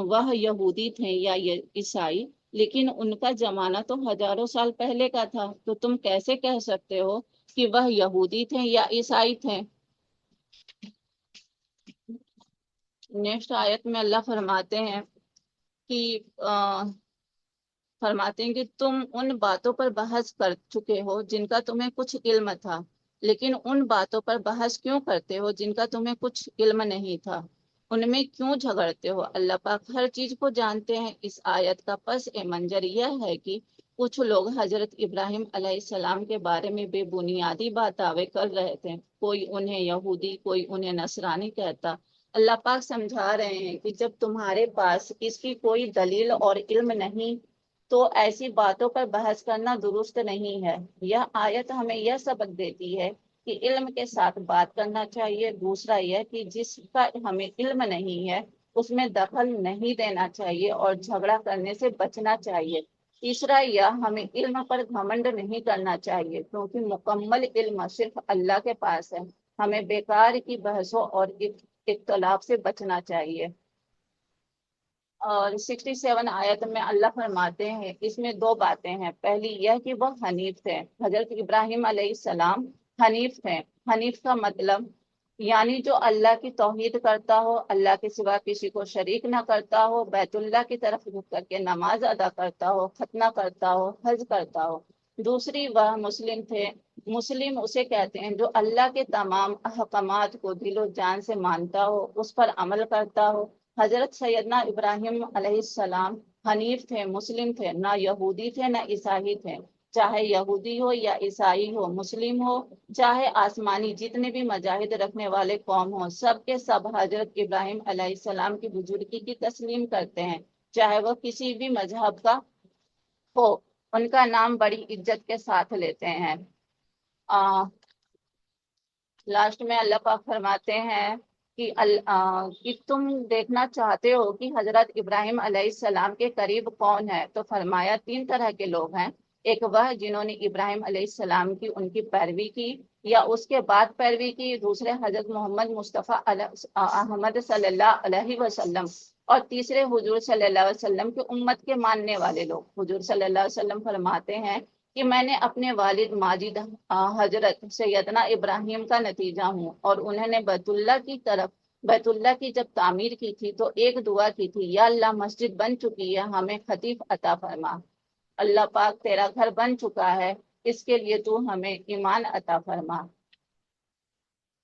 S10: وہ یہودی تھے یا عیسائی، لیکن ان کا زمانہ تو ہزاروں سال پہلے کا تھا، تو تم کیسے کہہ سکتے ہو کہ وہ یہودی تھے یا عیسائی تھے؟ نیکسٹ آیت میں اللہ فرماتے ہیں کہ تم ان باتوں پر بحث کر چکے ہو جن کا تمہیں کچھ علم تھا، لیکن ان باتوں پر بحث کیوں کرتے ہو جن کا تمہیں کچھ علم نہیں تھا؟ ان میں کیوں جھگڑتے ہو؟ اللہ پاک ہر چیز کو جانتے ہیں۔ اس آیت کا پس منظر یہ ہے کہ کچھ لوگ حضرت ابراہیم علیہ السلام کے بارے میں بے بنیادی دعوے کر رہے تھے، کوئی انہیں یہودی، کوئی انہیں نصرانی کہتا۔ اللہ پاک سمجھا رہے ہیں کہ جب تمہارے پاس اس کی کوئی دلیل اور علم نہیں تو ایسی باتوں پر بحث کرنا درست نہیں ہے۔ یہ آیت ہمیں یہ سبق دیتی ہے کہ علم کے ساتھ بات کرنا چاہیے۔ دوسرا یہ کہ جس کا ہمیں علم نہیں ہے اس میں دخل نہیں دینا چاہیے اور جھگڑا کرنے سے بچنا چاہیے۔ تیسرا یہ ہمیں علم پر گھمنڈ نہیں کرنا چاہیے، کیونکہ مکمل علم صرف اللہ کے پاس ہے۔ ہمیں بیکار کی بحثوں اور اختلاف سے بچنا چاہیے۔ اور 67 آیت میں اللہ فرماتے ہیں، اس میں دو باتیں ہیں۔ پہلی یہ کہ وہ حنیف تھے، حضرت ابراہیم علیہ السلام حنیف تھے۔ حنیف کا مطلب یعنی جو اللہ کی توحید کرتا ہو، اللہ کے سوا کسی کو شریک نہ کرتا ہو، بیت اللہ کی طرف رخ کر کے نماز ادا کرتا ہو، ختنہ کرتا ہو، حج کرتا ہو۔ دوسری وہ مسلم تھے۔ مسلم اسے کہتے ہیں جو اللہ کے تمام احکامات کو دل و جان سے مانتا ہو، اس پر عمل کرتا ہو۔ حضرت سیدنا ابراہیم علیہ السلام حنیف تھے، مسلم تھے، نہ یہودی تھے نہ عیسائی تھے۔ چاہے یہودی ہو یا عیسائی ہو، مسلم ہو، چاہے آسمانی جتنے بھی مذاہب رکھنے والے قوم ہوں، سب کے سب حضرت ابراہیم علیہ السلام کی بزرگی کی تسلیم کرتے ہیں، چاہے وہ کسی بھی مذہب کا ہو، ان کا نام بڑی عزت کے ساتھ لیتے ہیں۔ لاسٹ میں اللہ پاک فرماتے ہیں کہ تم دیکھنا چاہتے ہو کہ حضرت ابراہیم علیہ السلام کے قریب کون ہے، تو فرمایا 3 طرح کے لوگ ہیں۔ ایک وہ جنہوں نے ابراہیم علیہ السلام کی ان کی پیروی کی یا اس کے بعد پیروی کی، دوسرے حضرت محمد مصطفیٰ احمد صلی اللہ علیہ وسلم، اور تیسرے حضور صلی اللہ علیہ وسلم کی امت کے ماننے والے لوگ۔ حضور صلی اللہ علیہ وسلم فرماتے ہیں کہ میں نے اپنے والد ماجد حضرت سیدنا ابراہیم کا نتیجہ ہوں، اور انہوں نے بیت اللہ کی جب تعمیر کی تھی تو ایک دعا کی تھی، یا اللہ مسجد بن چکی ہے، ہمیں خطیب عطا فرما۔ اللہ پاک تیرا گھر بن چکا ہے، اس کے لیے تو ہمیں ایمان عطا فرما۔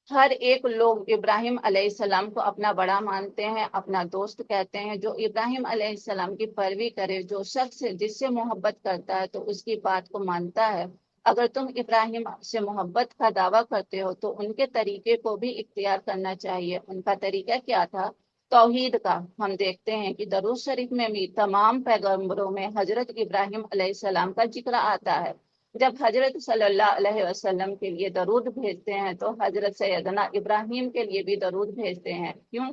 S10: ہر ایک لوگ ابراہیم علیہ السلام کو اپنا بڑا مانتے ہیں، اپنا دوست کہتے ہیں۔ جو ابراہیم علیہ السلام کی پیروی کرے، جو شخص جس سے محبت کرتا ہے تو اس کی بات کو مانتا ہے۔ اگر تم ابراہیم سے محبت کا دعویٰ کرتے ہو تو ان کے طریقے کو بھی اختیار کرنا چاہیے۔ ان کا طریقہ کیا تھا؟ توحید کا۔ ہم دیکھتے ہیں کہ درود شریف میں بھی تمام پیغمبروں میں حضرت ابراہیم علیہ السلام کا ذکر آتا ہے۔ جب حضرت صلی اللہ علیہ وسلم کے لیے درود بھیجتے ہیں تو حضرت سیدنا ابراہیم کے لیے بھی درود بھیجتے ہیں۔ کیوں؟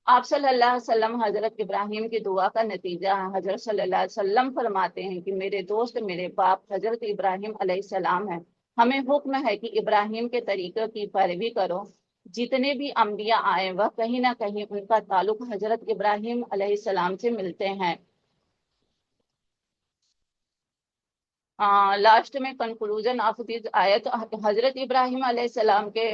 S10: آپ صلی اللہ علیہ وسلم حضرت ابراہیم کی دعا کا نتیجہ ہیں۔ حضرت صلی اللہ علیہ وسلم فرماتے ہیں کہ میرے دوست، میرے باپ حضرت ابراہیم علیہ السلام ہیں۔ ہمیں حکم ہے کہ ابراہیم کے طریقوں کی پیروی کرو۔ جتنے بھی انبیاء آئے وہ کہیں نہ کہیں ان کا تعلق حضرت ابراہیم علیہ السلام سے ملتے ہیں۔ لاسٹ میں کنکلوژن آف دس آیت، حضرت ابراہیم علیہ السلام کے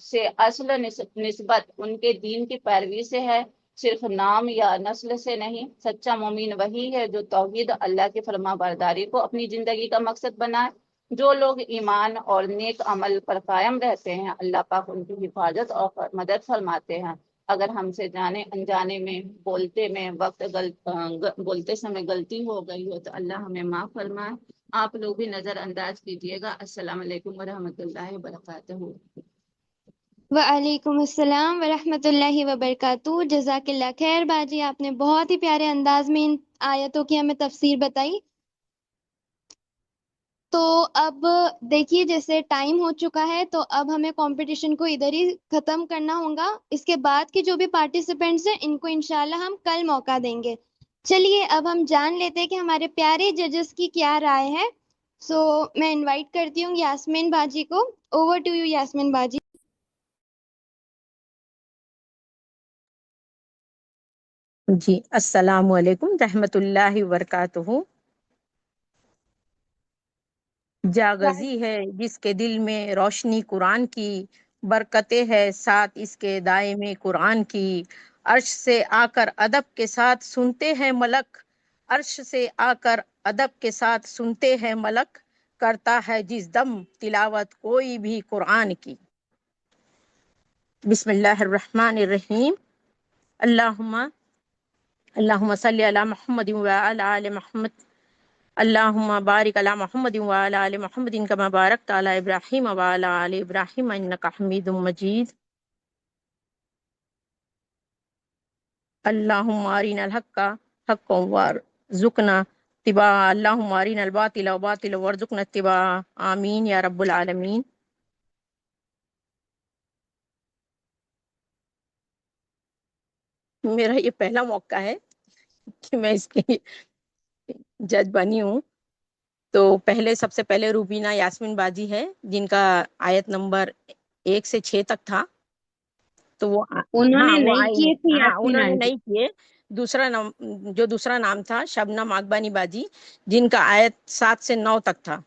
S10: سے اصل نسبت ان کے دین کی پیروی سے ہے، صرف نام یا نسل سے نہیں۔ سچا مومن وہی ہے جو توحید اللہ کی فرما برداری کو اپنی زندگی کا مقصد بنائے۔ جو لوگ ایمان اور نیک عمل پر قائم رہتے ہیں اللہ پاک ان کی حفاظت اور مدد فرماتے ہیں۔ اگر ہم سے جانے انجانے میں بولتے سمے غلطی ہو گئی ہو تو اللہ ہمیں معاف فرمائے۔ آپ لوگ بھی نظر انداز کیجیے گا۔ السلام علیکم ورحمۃ اللہ وبرکاتہ۔
S9: وعلیکم السلام ورحمۃ اللہ وبرکاتہ۔ جزاک اللہ خیر باجی، آپ نے بہت ہی پیارے انداز میں ان آیتوں کی ہمیں تفسیر بتائی۔ تو اب دیکھیے جیسے ٹائم ہو چکا ہے تو اب ہمیں کمپٹیشن کو ادھر ہی ختم کرنا ہوگا۔ اس کے بعد کے جو بھی پارٹیسپینٹس ہیں ان کو انشاءاللہ ہم کل موقع دیں گے۔ چلیے اب ہم جان لیتے ہیں کہ ہمارے پیارے ججز کی کیا رائے ہے۔ سو میں انوائٹ کرتی ہوں یاسمین باجی کو۔ اوور ٹو یو یاسمین باجی۔
S11: جی السلام علیکم رحمۃ اللہ وبرکاتہ۔ جاغزی ہے جس کے دل میں روشنی قرآن کی، برکتیں ہے ساتھ اس کے دائمے قرآن کی۔ عرش سے آ کر ادب کے ساتھ سنتے ہیں ملک، عرش سے آ کر ادب کے ساتھ سنتے ہیں ملک، کرتا ہے جس دم تلاوت کوئی بھی قرآن کی۔ بسم اللہ الرحمن الرحیم۔ اللہم صلی علی محمد وعلی آل محمد، اللہم بارک علی محمد وعلی آل محمد کما بارکت علی ابراہیم وعلی آل ابراہیم انک حمید مجید۔ اللہم ارنا الحق حقا وارزقنا اتباعہ، اللہم ارنا الباطل باطلا وارزقنا اتباعہ، آمین یا رب العالمین۔ میرا یہ پہلا موقع ہے کہ میں اس کی جج بنی ہوں۔ تو سب سے پہلے روبینہ یاسمین باجی ہے جن کا آیت نمبر 1 سے 6 تک تھا، تو وہ
S3: انہوں
S11: ہاں
S3: نے
S11: وہ
S3: نہیں
S11: آئی
S3: کیے تھے
S11: نہیں، ہاں
S3: یاسمین
S11: انہوں نے
S3: آنٹی۔
S11: نہیں کیے۔ دوسرا نام تھا شبنم آگبانی باجی جن کا آیت 7 سے 9 تک تھا۔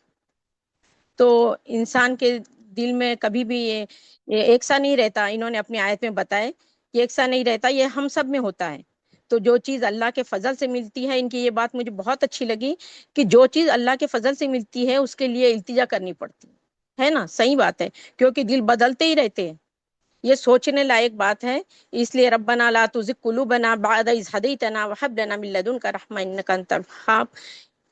S11: تو انسان کے دل میں کبھی بھی یہ ایک سا نہیں رہتا، انہوں نے اپنی آیت میں بتائے کہ ایک سا نہیں رہتا، یہ ہم سب میں ہوتا ہے۔ تو جو چیز اللہ کے فضل سے ملتی ہے، ان کی یہ بات مجھے بہت اچھی لگی کہ جو چیز اللہ کے فضل سے ملتی ہے اس کے لیے التجا کرنی پڑتی ہے نا، صحیح بات ہے، کیونکہ دل بدلتے ہی رہتے ہیں، یہ سوچنے لائق بات ہے۔ اس لیے ربنا لا تزغ قلوبنا بعد اذ ہدیتنا وہب لنا من لدنک رحمۃ انک انت الوہاب،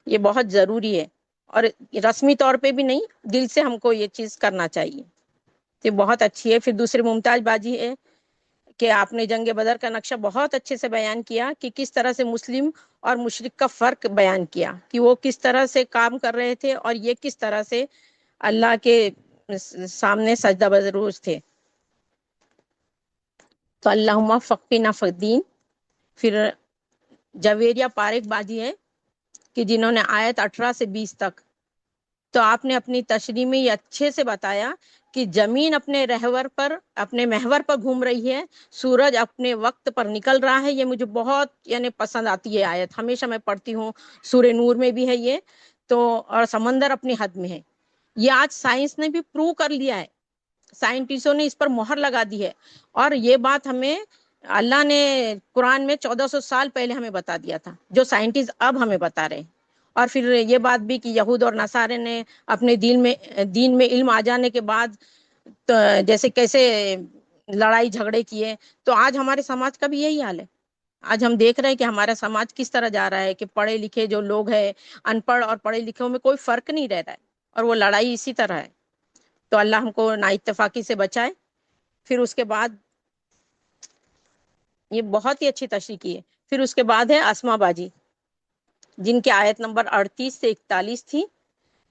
S11: یہ بہت ضروری ہے، اور رسمی طور پہ بھی نہیں، دل سے ہم کو یہ چیز کرنا چاہیے، یہ بہت اچھی ہے۔ پھر دوسرے ممتاز باجی ہے کہ آپ نے جنگ بدر کا نقشہ بہت اچھے سے بیان کیا کہ کس طرح سے مسلم اور مشرک کا فرق بیان کیا، کہ وہ کس طرح سے کام کر رہے تھے اور یہ کس طرح سے اللہ کے سامنے سجدہ بروز تھے۔ تو اللہم فقہنا فی الدین۔ پھر جویریہ پاریک باجی ہے کہ جنہوں نے آیت 18 سے 20 تک، تو آپ نے اپنی تشریح میں یہ اچھے سے بتایا کہ زمین اپنے محور پر گھوم رہی ہے، سورج اپنے وقت پر نکل رہا ہے۔ یہ مجھے بہت پسند آتی ہے آیت، ہمیشہ میں پڑھتی ہوں، سورہ نور میں بھی ہے یہ تو، اور سمندر اپنی حد میں ہے۔ یہ آج سائنس نے بھی پروو کر لیا ہے، سائنٹسٹوں نے اس پر مہر لگا دی ہے، اور یہ بات ہمیں اللہ نے قرآن میں 1400 سال پہلے ہمیں بتا دیا تھا، جو سائنٹسٹ اب ہمیں بتا رہے ہیں۔ اور پھر یہ بات بھی کہ یہود اور نصارے نے اپنے دین میں علم آ جانے کے بعد تو جیسے کیسے لڑائی جھگڑے کیے، تو آج ہمارے سماج کا بھی یہی حال ہے۔ آج ہم دیکھ رہے ہیں کہ ہمارا سماج کس طرح جا رہا ہے کہ پڑھے لکھے جو لوگ ہیں، ان پڑھ اور پڑھے لکھوں میں کوئی فرق نہیں رہ رہا ہے، اور وہ لڑائی اسی طرح ہے۔ تو اللہ ہم کو نا اتفاقی سے بچائے۔ پھر اس کے بعد یہ بہت ہی اچھی تشریح کی ہے۔ پھر اس کے بعد ہے اسما باجی جن کی آیت نمبر 38 سے 41 تھی،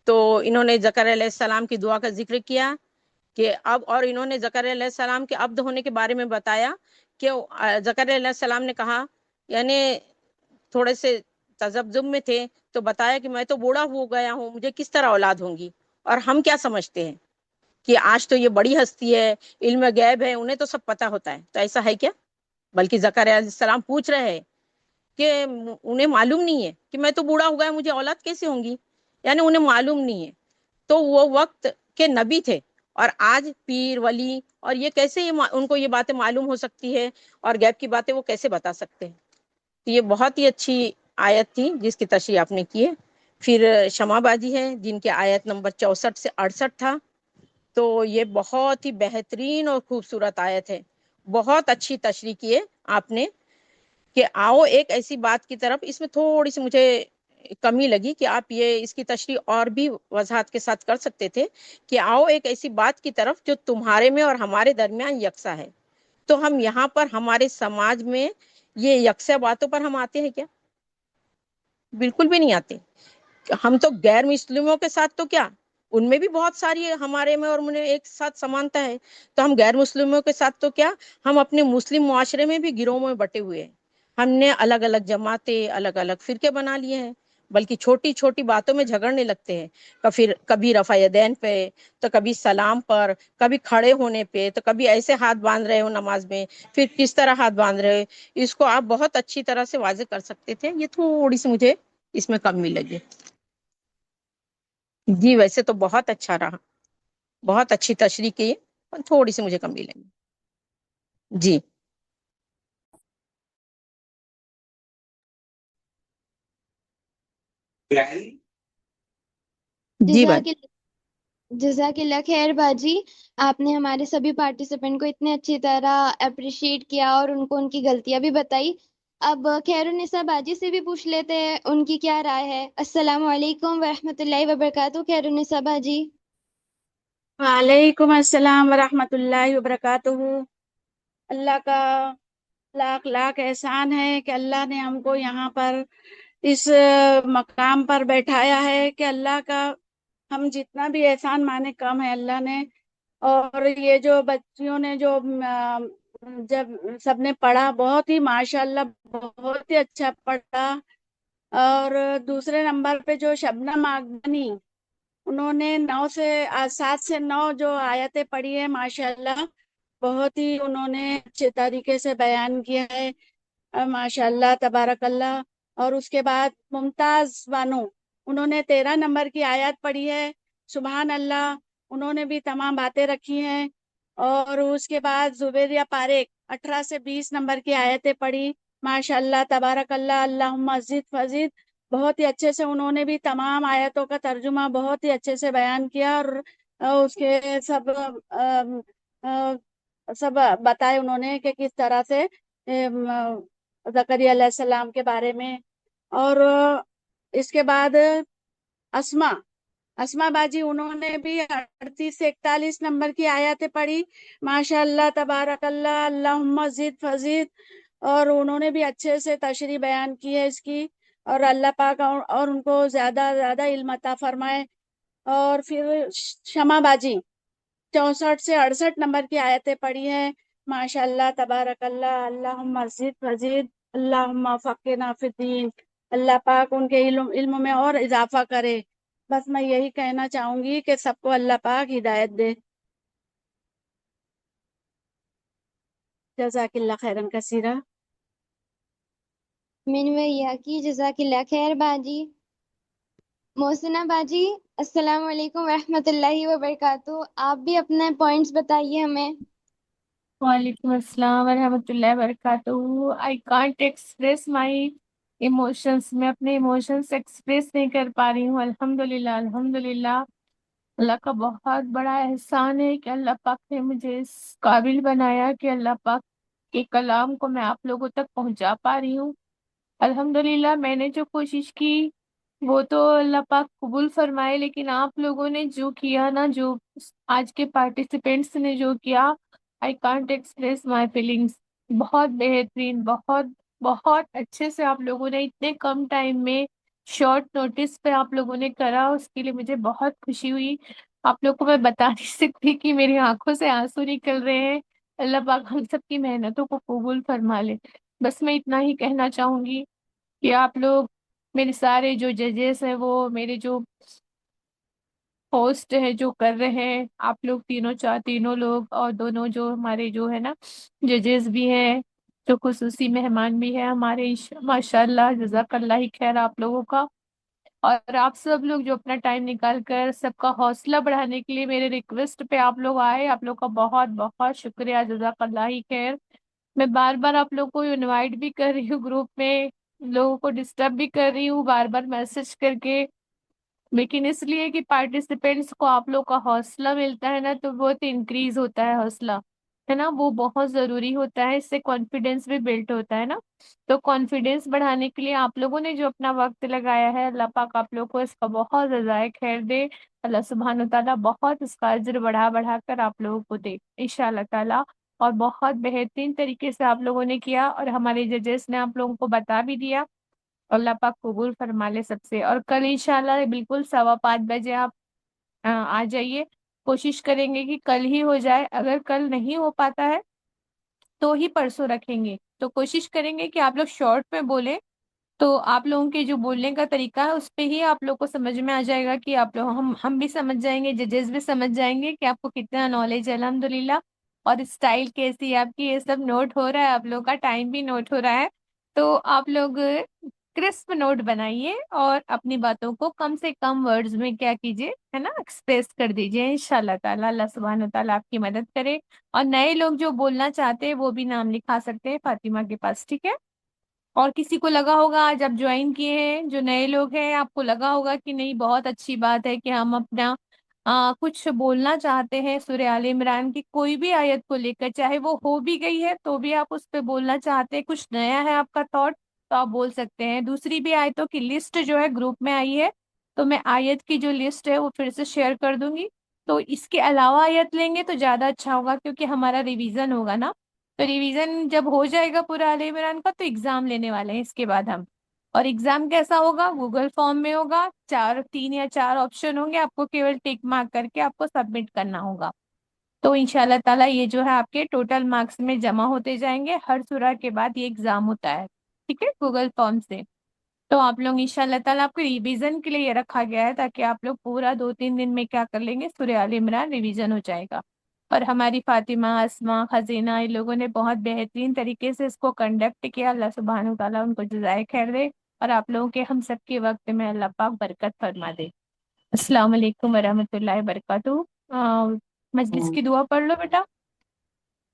S11: تو انہوں نے زکریا علیہ السلام کی دعا کا ذکر کیا کہ اور انہوں نے زکریا علیہ السلام کے عبد ہونے کے بارے میں بتایا کہ زکریا علیہ السلام نے کہا، یعنی تھوڑے سے تذبذب میں تھے، تو بتایا کہ میں تو بوڑھا ہو گیا ہوں، مجھے کس طرح اولاد ہوں گی، اور ہم کیا سمجھتے ہیں کہ آج تو یہ بڑی ہستی ہے، علم غیب ہے، انہیں تو سب پتہ ہوتا ہے، تو ایسا ہے کیا؟ بلکہ زکریا علیہ السلام پوچھ رہے ہیں کہ انہیں معلوم نہیں ہے کہ میں تو بوڑھا ہو گیا، مجھے اولاد کیسے ہوں گی، یعنی انہیں معلوم نہیں ہے. تو وہ وقت کے نبی تھے، اور آج پیر ولی، اور یہ کیسے ان کو یہ باتیں معلوم ہو سکتی ہے، اور غیب کی باتیں وہ کیسے بتا سکتے ہیں؟ تو یہ بہت ہی اچھی آیت تھی جس کی تشریح آپ نے کی ہے. پھر شمع بازی ہے جن کے آیت نمبر 64 سے 68 تھا. تو یہ بہت ہی بہترین اور خوبصورت آیت ہے، بہت اچھی تشریح کی ہے آپ نے. کہ آؤ ایک ایسی بات کی طرف، اس میں تھوڑی سی مجھے کمی لگی کہ آپ یہ اس کی تشریح اور بھی وضاحت کے ساتھ کر سکتے تھے، کہ آؤ ایک ایسی بات کی طرف جو تمہارے میں اور ہمارے درمیان یکساں ہے. تو ہم یہاں پر ہمارے سماج میں یہ یکساں باتوں پر ہم آتے ہیں کیا؟ بالکل بھی نہیں آتے. ہم تو غیر مسلموں کے ساتھ تو کیا، ان میں بھی بہت ساری ہمارے میں اور انہیں ایک ساتھ سمانتا ہے. تو ہم غیر مسلموں کے ساتھ تو کیا، ہم اپنے مسلم معاشرے میں بھی گروہوں میں بٹے ہوئے ہیں. ہم نے الگ الگ جماعتیں، الگ الگ فرقے بنا لیے ہیں، بلکہ چھوٹی چھوٹی باتوں میں جھگڑنے لگتے ہیں. پھر کبھی رفع یدین پہ، تو کبھی سلام پر، کبھی کھڑے ہونے پہ، تو کبھی ایسے ہاتھ باندھ رہے ہو نماز میں، پھر کس طرح ہاتھ باندھ رہے ہو. اس کو آپ بہت اچھی طرح سے واضح کر سکتے تھے، یہ تھوڑی سی مجھے اس میں کمی لگی. جی ویسے تو بہت اچھا رہا، بہت اچھی تشریح کی، پر تھوڑی سی مجھے کمی لگی. جی جی بات.
S9: جزاک جزاک اللہ خیر باجی، آپ نے ہمارے سبھی پارٹیسپینٹ کو اتنے اچھی طرح اپریشیٹ کیا اور ان کو ان کی غلطیاں بھی بتائی. اب خیر النساء باجی سے بھی پوچھ لیتے ہیں ان کی کیا رائے ہے. السلام علیکم ورحمۃ اللہ وبرکاتہ. خیر النساء باجی.
S1: وعلیکم السلام ورحمۃ اللہ وبرکاتہ. اللہ کا لاکھ لاکھ احسان ہے کہ اللہ نے ہم کو یہاں پر اس مقام پر بیٹھایا ہے، کہ اللہ کا ہم جتنا بھی احسان مانے کم ہے اللہ نے. اور یہ جو بچیوں نے جو جب سب نے پڑھا، بہت ہی ماشاء اللہ بہت ہی اچھا پڑھا. اور دوسرے نمبر پہ جو شبنم آگنی، انہوں نے 7 سے 9 جو آیتیں پڑھی ہے، ماشاء اللہ بہت ہی انہوں نے اچھے طریقے سے بیان کیا ہے، ماشاء اللہ تبارک اللہ. اور اس کے بعد ممتاز بانو، انہوں نے 13 نمبر کی آیت پڑھی ہے، سبحان اللہ، انہوں نے بھی تمام باتیں رکھی ہیں. اور اس کے بعد زبیریہ پاریک 18 سے 20 نمبر کی آیتیں پڑھی، ماشاء اللہ تبارک اللہ. اللہم زد فزد، بہت ہی اچھے سے انہوں نے بھی تمام آیتوں کا ترجمہ بہت ہی اچھے سے بیان کیا. اور اس کے سب بتائے انہوں نے کہ کس طرح سے زکریا علیہ السلام کے بارے میں. اور اس کے بعد اسما باجی، انہوں نے بھی 38 سے 41 نمبر کی آیتیں پڑھی، ماشاء اللہ تبارک اللہ. اللہم زد فزد، اور انہوں نے بھی اچھے سے تشریح بیان کی ہے اس کی. اور اللہ پاک اور ان کو زیادہ زیادہ علم عطا فرمائے. اور پھر شمع باجی 64 سے 68 نمبر کی آیتیں پڑھی ہیں، ماشاء اللہ تبارک اللہ. اللہم زد فزد، اللہم فقہنا فی الدین. اللہ پاک ان کے علم میں اور اضافہ کرے. بس میں یہی کہنا چاہوں گی کہ سب کو اللہ پاک ہدایت دے. جزاک اللہ خیرن کثیرہ.
S9: من ویا کی جزاک اللہ خیر باجی. محسنہ باجی، السلام علیکم ورحمۃ اللہ وبرکاتہ. آپ بھی اپنے پوائنٹس بتائیے ہمیں.
S2: وعلیکم السلام ورحمۃ اللہ وبرکاتہ. I can't express my emotions. میں اپنے ایموشنس ایکسپریس نہیں کر پا رہی ہوں. الحمدللہ الحمدللہ. اللہ کا بہت بڑا احسان ہے کہ اللہ پاک نے مجھے اس قابل بنایا کہ اللہ پاک کے کلام کو میں آپ لوگوں تک پہنچا پا رہی ہوں. الحمدللہ میں نے جو کوشش کی وہ تو اللہ پاک قبول فرمائے، لیکن آپ لوگوں نے جو کیا نا، جو آج کے پارٹیسپینٹس نے جو کیا، I can't express my feelings. بہت بہترین، بہت بہت اچھے سے آپ لوگوں نے اتنے کم ٹائم میں شارٹ نوٹس پہ آپ لوگوں نے کرا، اس کے لیے مجھے بہت خوشی ہوئی. آپ لوگ کو میں بتا نہیں سکتی کہ میری آنکھوں سے آنسو نکل رہے ہیں. اللہ پاک ہم سب کی محنتوں کو قبول فرما لے. بس میں اتنا ہی کہنا چاہوں گی کہ آپ لوگ، میرے سارے جو ججز ہیں، وہ میرے جو ہوسٹ ہے جو کر رہے ہیں، آپ لوگ تینوں لوگ، اور دونوں جو ہمارے جو ہے نا ججز بھی ہیں، جو خصوصی مہمان بھی ہیں ہمارے، ماشاء اللہ جزاک اللہ ہی خیر آپ لوگوں کا، اور آپ سب لوگ جو اپنا ٹائم نکال کر سب کا حوصلہ بڑھانے کے لیے میرے ریکویسٹ پہ آپ لوگ آئے، آپ لوگ کا بہت بہت شکریہ، جزاک اللہ ہی خیر۔ میں بار بار آپ لوگ کو انوائٹ بھی کر رہی ہوں گروپ میں، لوگوں کو ڈسٹرب بھی کر رہی ہوں بار بار میسج کر کے، لیکن اس لیے کہ پارٹیسپینٹس کو آپ لوگ کا حوصلہ ملتا ہے نا تو بہت انکریز ہوتا ہے حوصلہ، ہے نا، وہ بہت ضروری ہوتا ہے، اس سے کانفیڈینس بھی بلڈ ہوتا ہے نا۔ تو کانفیڈینس بڑھانے کے لیے آپ لوگوں نے جو اپنا وقت لگایا ہے، اللہ پاک آپ لوگ کو اس کا بہت جزائے خیر دے، اللہ سبحانہ تعالیٰ بہت اس کا اجر بڑھا بڑھا کر آپ لوگوں کو دے انشاءاللہ تعالیٰ۔ اور بہت بہترین طریقے سے آپ لوگوں نے کیا، اور ہمارے ججز نے آپ لوگوں کو بتا بھی دیا، اللہ پاک قبول فرما لے سب سے۔ اور کل انشاءاللہ بالکل 5:15 آپ آ جائیے، کوشش کریں گے کہ کل ہی ہو جائے، اگر کل نہیں ہو پاتا ہے تو ہی پرسوں رکھیں گے، تو کوشش کریں گے کہ آپ لوگ شارٹ میں بولیں، تو آپ لوگوں کے جو بولنے کا طریقہ ہے اس پہ ہی آپ لوگ کو سمجھ میں آ جائے گا کہ آپ لوگ ہم بھی سمجھ جائیں گے، ججز بھی سمجھ جائیں گے کہ آپ کو کتنا نالج ہے الحمدللہ، اور اسٹائل کیسی ہے آپ کی، یہ سب نوٹ ہو رہا ہے، آپ لوگ کا ٹائم بھی نوٹ ہو رہا ہے، تو آپ لوگ کرسپ نوٹ بنائیے اور اپنی باتوں کو کم سے کم ورڈز میں کیا کیجیے، ہے نا، ایکسپریس کر دیجیے انشاءاللہ تعالیٰ، اللہ سبحانہ تعالیٰ آپ کی مدد کرے۔ اور نئے لوگ جو بولنا چاہتے ہیں وہ بھی نام لکھا سکتے ہیں فاطمہ کے پاس، ٹھیک ہے؟ اور کسی کو لگا ہوگا آج آپ جوائن کیے ہیں جو نئے لوگ ہیں، آپ کو لگا ہوگا کہ نہیں بہت اچھی بات ہے کہ ہم اپنا کچھ بولنا چاہتے ہیں سورہ آل عمران کی کوئی بھی آیت کو لے کر، چاہے وہ ہو بھی گئی ہے تو بھی آپ اس پہ بولنا چاہتے ہیں، کچھ نیا ہے آپ کا تھاٹ تو آپ بول سکتے ہیں۔ دوسری بھی آیتوں کی لسٹ جو ہے گروپ میں آئی ہے، تو میں آیت کی جو لسٹ ہے وہ پھر سے شیئر کر دوں گی، تو اس کے علاوہ آیت لیں گے تو زیادہ اچھا ہوگا، کیونکہ ہمارا ریویژن ہوگا نا، تو ریویژن جب ہو جائے گا پورا آل عمران کا تو ایگزام لینے والے ہیں اس کے بعد ہم، اور ایگزام کیسا ہوگا، گوگل فارم میں ہوگا، 3 یا 4 آپشن ہوں گے، آپ کو کیول ٹک مارک کر کے آپ کو سبمٹ کرنا ہوگا، تو انشاءاللہ تعالیٰ یہ جو ہے آپ کے ٹوٹل مارکس میں جمع ہوتے جائیں گے، ہر سورہ کے بعد یہ ایگزام ہوتا ہے، ٹھیک ہے، گوگل فارم سے۔ تو آپ لوگ انشاءاللہ تعالیٰ آپ کو ریویژن کے لیے یہ رکھا گیا ہے تاکہ آپ لوگ پورا 2-3 دن میں کیا کر لیں گے، سورہ آل عمران ریویژن ہو جائے گا۔ اور ہماری فاطمہ، اسما، خزینہ، ان لوگوں نے بہت بہترین طریقے سے اس کو کنڈکٹ کیا، اللہ سبحانہ تعالیٰ ان کو جزائے خیر دے، اور آپ لوگوں کے ہم سب کے وقت میں اللہ پاک برکت فرما دے۔ السلام علیکم ورحمۃ اللہ وبرکاتہ۔ مجلس کی دعا پڑھ لو بیٹا۔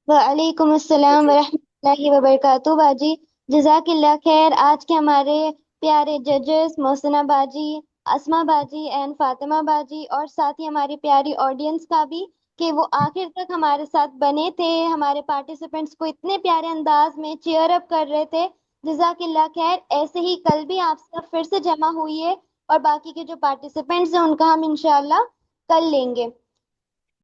S9: وعلیکم السلام ورحمۃ اللہ وبرکاتہ باجی، جزاک اللہ خیر۔ آج کے ہمارے پیارے ججز محسنہ باجی، اسما باجی اینڈ فاطمہ باجی، اور ساتھ ہی ہماری پیاری آڈینس کا بھی کہ وہ آخر تک ہمارے ساتھ بنے تھے، ہمارے پارٹیسپینٹس کو اتنے پیارے انداز میں چیئر اپ کر رہے تھے، جزاک اللہ خیر۔ ایسے ہی کل بھی آپ سب پھر سے جمع ہوئیے، اور باقی کے جو پارٹیسپینٹس ہیں ان کا ہم انشاءاللہ کل لیں گے۔